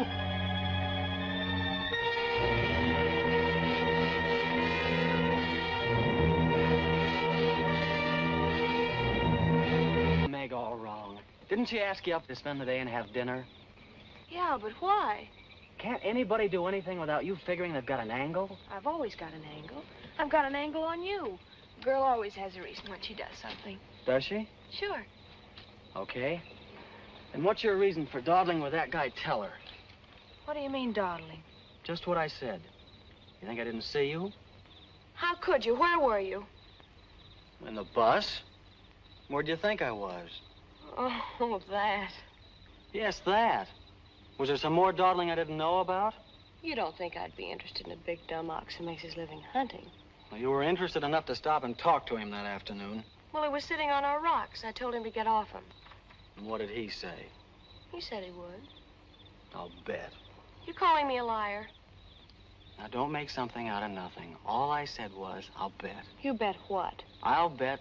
Meg all wrong. Didn't she ask you up to spend the day and have dinner? Yeah, but why? Can't anybody do anything without you figuring they've got an angle? I've always got an angle. I've got an angle on you. A girl always has a reason when she does something. Does she? Sure. Okay. And what's your reason for dawdling with that guy Teller? What do you mean, dawdling? Just what I said. You think I didn't see you? How could you? Where were you? In the bus? Where'd you think I was? Oh, that. Yes, that. Was there some more dawdling I didn't know about? You don't think I'd be interested in a big dumb ox who makes his living hunting? Well, you were interested enough to stop and talk to him that afternoon. Well, he was sitting on our rocks. I told him to get off them. And what did he say? He said he would. I'll bet. You calling me a liar? Now, don't make something out of nothing. All I said was, I'll bet. You bet what? I'll bet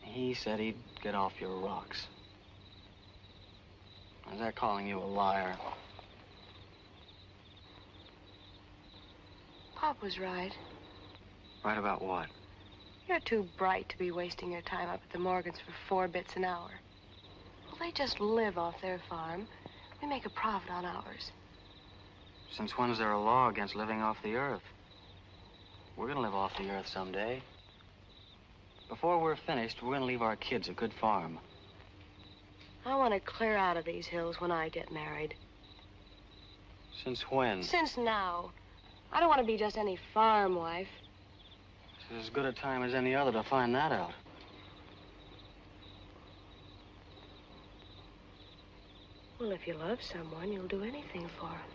he said he'd get off your rocks. Is that calling you a liar? Pop was right. Right about what? You're too bright to be wasting your time up at the Morgans for 4 bits an hour. Well, they just live off their farm. We make a profit on ours. Since when's there a law against living off the earth? We're gonna live off the earth someday. Before we're finished, we're gonna leave our kids a good farm. I want to clear out of these hills when I get married. Since when? Since now. I don't want to be just any farm wife. This is as good a time as any other to find that out. Well, if you love someone, you'll do anything for him.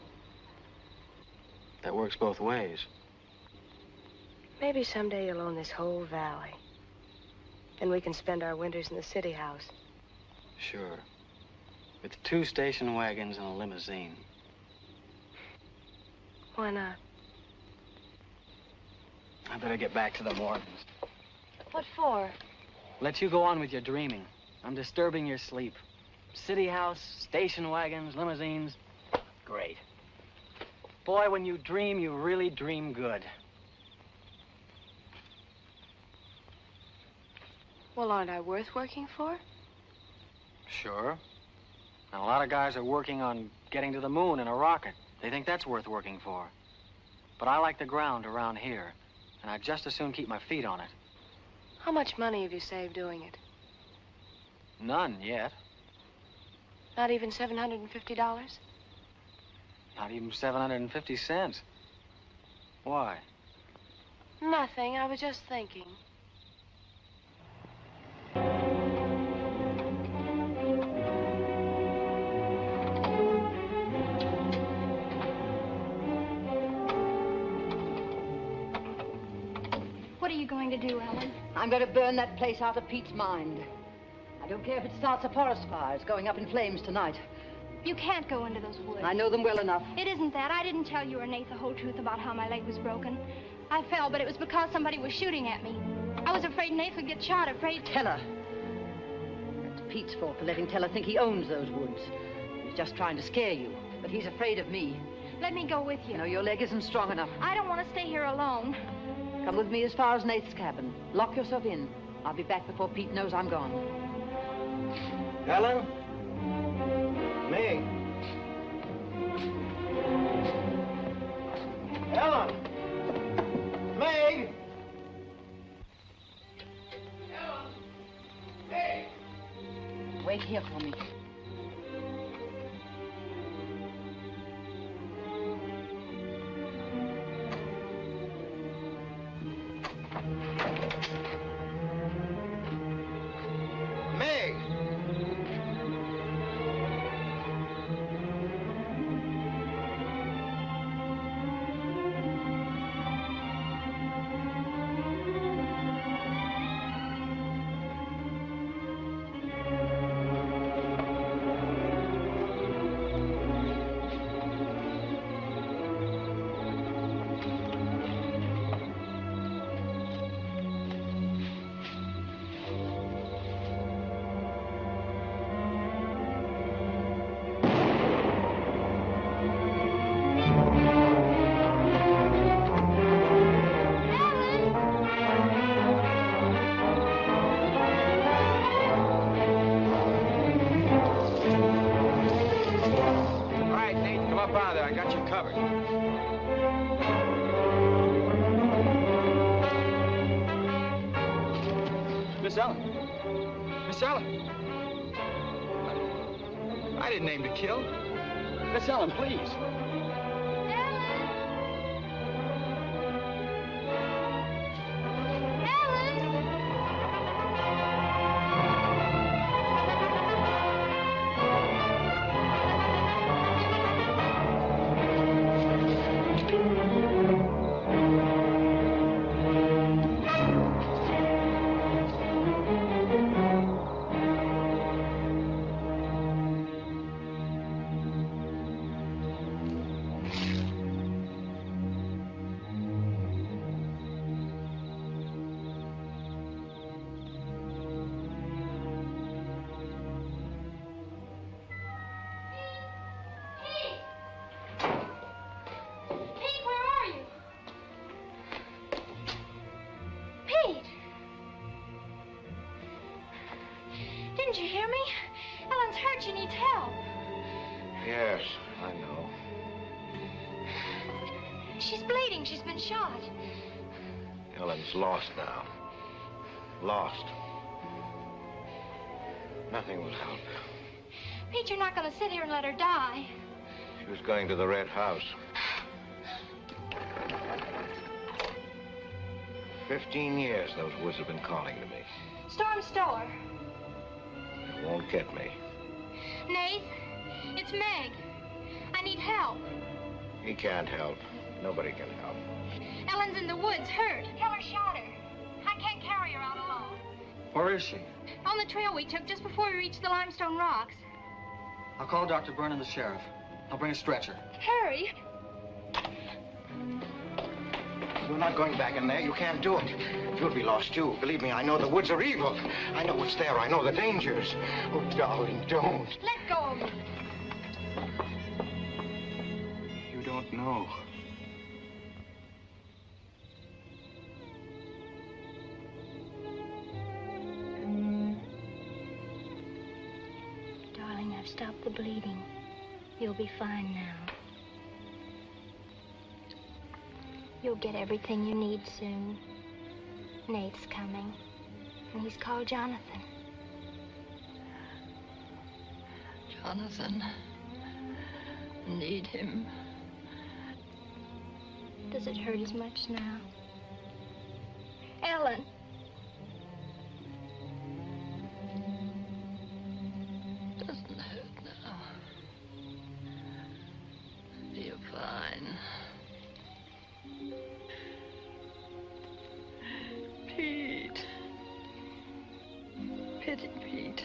That works both ways. Maybe someday you'll own this whole valley. And we can spend our winters in the city house. Sure. With 2 station wagons and a limousine. Why not? I better get back to the Morgans. What for? Let you go on with your dreaming. I'm disturbing your sleep. City house, station wagons, limousines. Great. Boy, when you dream, you really dream good. Well, aren't I worth working for? Sure. And a lot of guys are working on getting to the moon in a rocket. They think that's worth working for. But I like the ground around here, and I'd just as soon keep my feet on it. How much money have you saved doing it? None yet. Not even $750? Not even 750 cents. Why? Nothing. I was just thinking. What are you going to do, Ellen? I'm going to burn that place out of Pete's mind. I don't care if it starts a forest fire. It's going up in flames tonight. You can't go into those woods. I know them well enough. It isn't that. I didn't tell you or Nate the whole truth about how my leg was broken. I fell, but it was because somebody was shooting at me. I was afraid Nate would get shot, afraid... Teller. That's Pete's fault for letting Teller think he owns those woods. He's just trying to scare you, but he's afraid of me. Let me go with you. No, your leg isn't strong enough. I don't want to stay here alone. Come with me as far as Nate's cabin. Lock yourself in. I'll be back before Pete knows I'm gone. Ellen? Meg? Ellen? Meg? Ellen? Meg? Wait here for me. Meg? Miss Ellen. Miss Ellen. I didn't aim to kill. Miss Ellen, please. Didn't you hear me? Ellen's hurt. She needs help. Yes, I know. She's bleeding. She's been shot. Ellen's lost now. Lost. Nothing will help. Pete, you're not going to sit here and let her die. She was going to the Red House. 15 years those woods have been calling to me. Storm's store. It won't get me. Nate, it's Meg. I need help. He can't help. Nobody can help. Ellen's in the woods, hurt. Teller shot her. I can't carry her out alone. Where is she? On the trail we took just before we reached the limestone rocks. I'll call Dr. Byrne and the sheriff. I'll bring a stretcher. Hurry. You're not going back in there. You can't do it. You'll be lost, too. Believe me, I know the woods are evil. I know what's there. I know the dangers. Oh, darling, don't. Let go of me. You don't know. stop the bleeding. You'll be fine now. You'll get everything you need soon. Nate's coming, and he's called Jonathan. Jonathan, I need him. Does it hurt as much now? Ellen! Doesn't hurt now. You're fine. Pete. Pity Pete.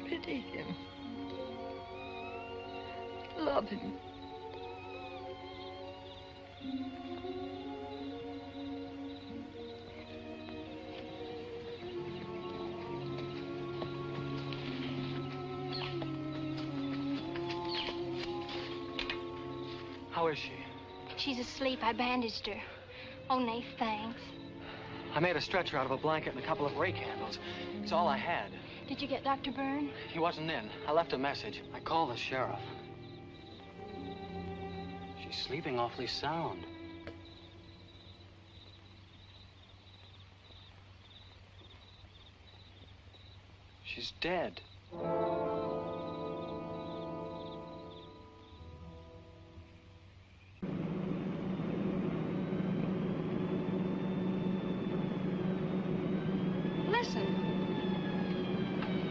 Pity him. Love him. How is she? She's asleep. I bandaged her. Oh, Nate, thanks. I made a stretcher out of a blanket and a couple of rake handles. It's all I had. Did you get Dr. Byrne? He wasn't in. I left a message. I called the sheriff. She's sleeping awfully sound. She's dead. Listen.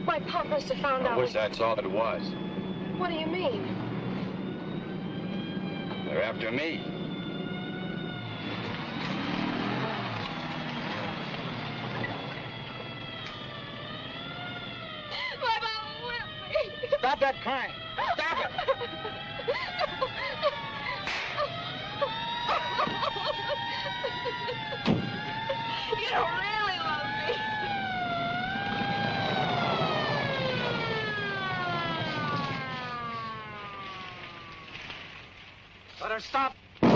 My Pop must have found I out. wish that's all it was. What do you mean? They're after me. My mama whipped me. Stop that crying. Stop it. You don't really love me. Let her stop. I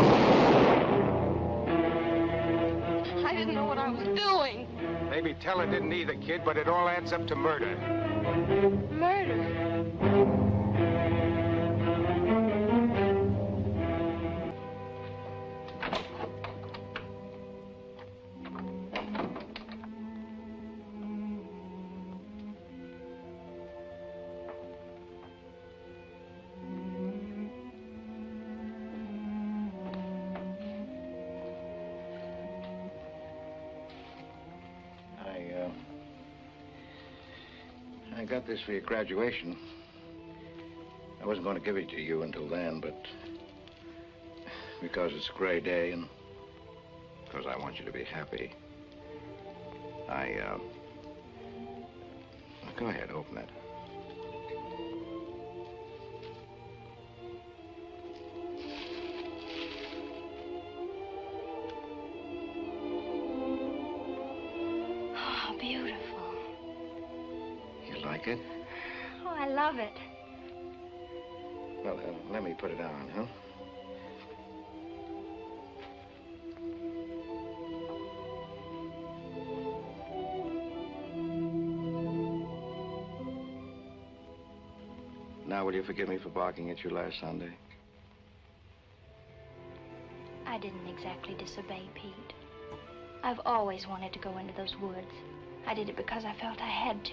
didn't know what I was doing. Maybe Teller didn't either, kid, but it all adds up to murder. Murder. I got this for your graduation. I wasn't going to give it to you until then, but because it's a gray day and because I want you to be happy, go ahead, open it. Oh, beautiful. You like it? Oh, I love it. Well, let me put it on, huh? Now, will you forgive me for barking at you last Sunday? I didn't exactly disobey Pete. I've always wanted to go into those woods. I did it because I felt I had to.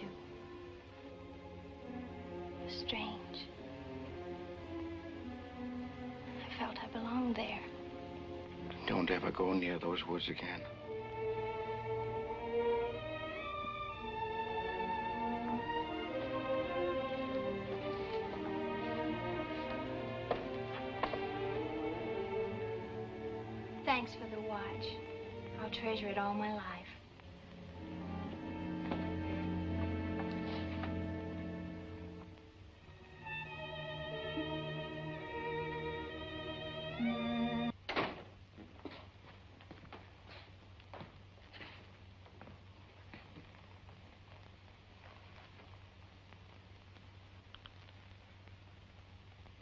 Strange. I felt I belonged there. Don't ever go near those woods again. Thanks for the watch. I'll treasure it all my life.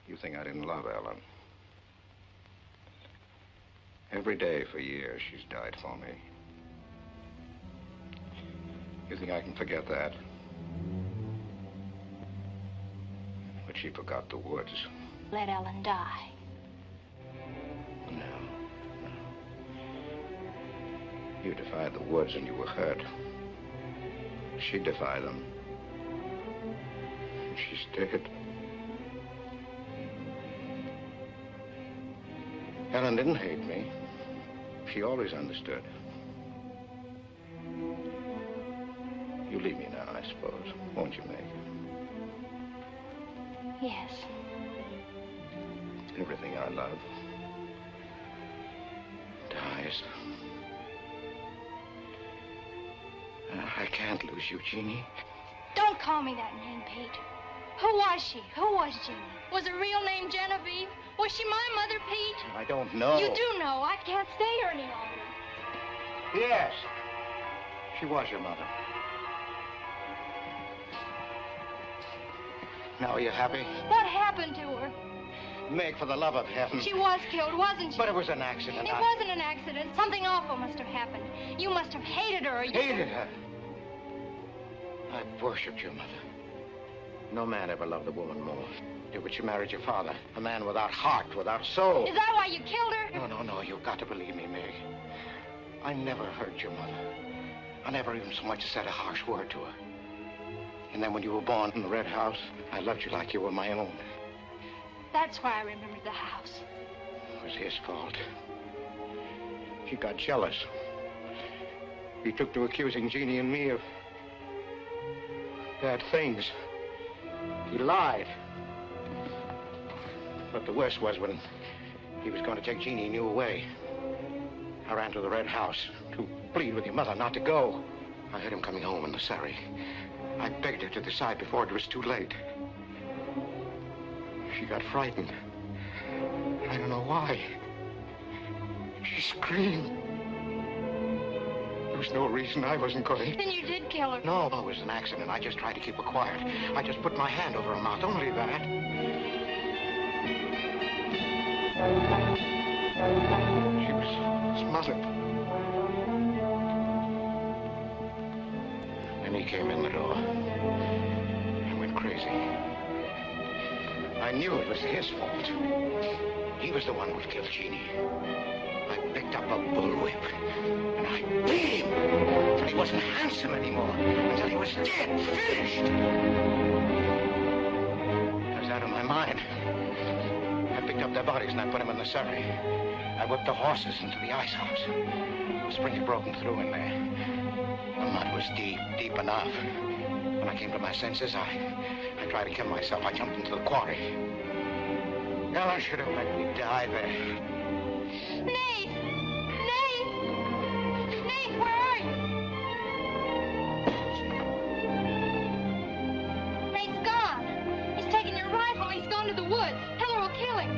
You think I didn't love Ellen? Every day for years, she's died for me. You think I can forget that? she forgot the woods. Let Ellen die. No. You defied the woods and you were hurt. She defied them. And she's dead. Ellen didn't hate me. She always understood. You leave me now, I suppose, won't you, Meg? Yes. Everything I love dies. I can't lose you, Jeannie. Don't call me that name, Pete. Who was she? Who was Jeannie? Was her real name Genevieve? Was she my mother, Pete? I don't know. You do know. I can't stay here any longer. Yes. She was your mother. Now, are you happy? What happened to her? Meg, for the love of heaven. She was killed, wasn't she? But it was an accident. It wasn't an accident. Something awful must have happened. You must have hated her. Hated her? I worshipped your mother. No man ever loved a woman more. But you married your father, a man without heart, without soul. Is that why you killed her? No. You've got to believe me, Meg. I never hurt your mother. I never even so much as said a harsh word to her. And then when you were born in the red house, I loved you like you were my own. That's why I remembered the house. It was his fault. He got jealous. He took to accusing Jeannie and me of bad things. He lied. But the worst was when he was going to take Jeannie and you away. I ran to the red house to plead with your mother not to go. I heard him coming home in the surrey. I begged her to decide before it was too late. She got frightened. I don't know why. She screamed. There was no reason I wasn't going. Then you did kill her. No, it was an accident. I just tried to keep her quiet. I just put my hand over her mouth, only that. She was smothered. Then he came in the door. I went crazy. I knew it was his fault. He was the one who'd killed Jeannie. I picked up a bullwhip, and I beat him until he wasn't handsome anymore, until he was dead, finished. I was out of my mind. I picked up their bodies and I put them in the surrey. I whipped the horses into the ice house. The spring had broken through in there. The mud was deep, deep enough. When I came to my senses, I tried to kill myself. I jumped into the quarry. Ellen should have let me die there. Nate! Nate! Nate, where are you? Nate's gone. He's taken your rifle. He's gone to the woods. Heller will kill him.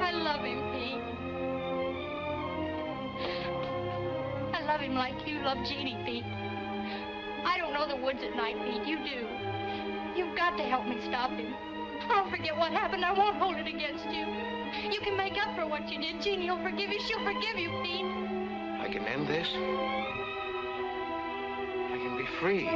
I love him, Pete. I love him like you love Jeannie, Pete. I don't know the woods at night, Pete. You do. You've got to help me stop him. I'll forget what happened. I won't hold it against you. You can make up for what you did. Jeannie will forgive you. She'll forgive you, Pete. I can end this. I can be free.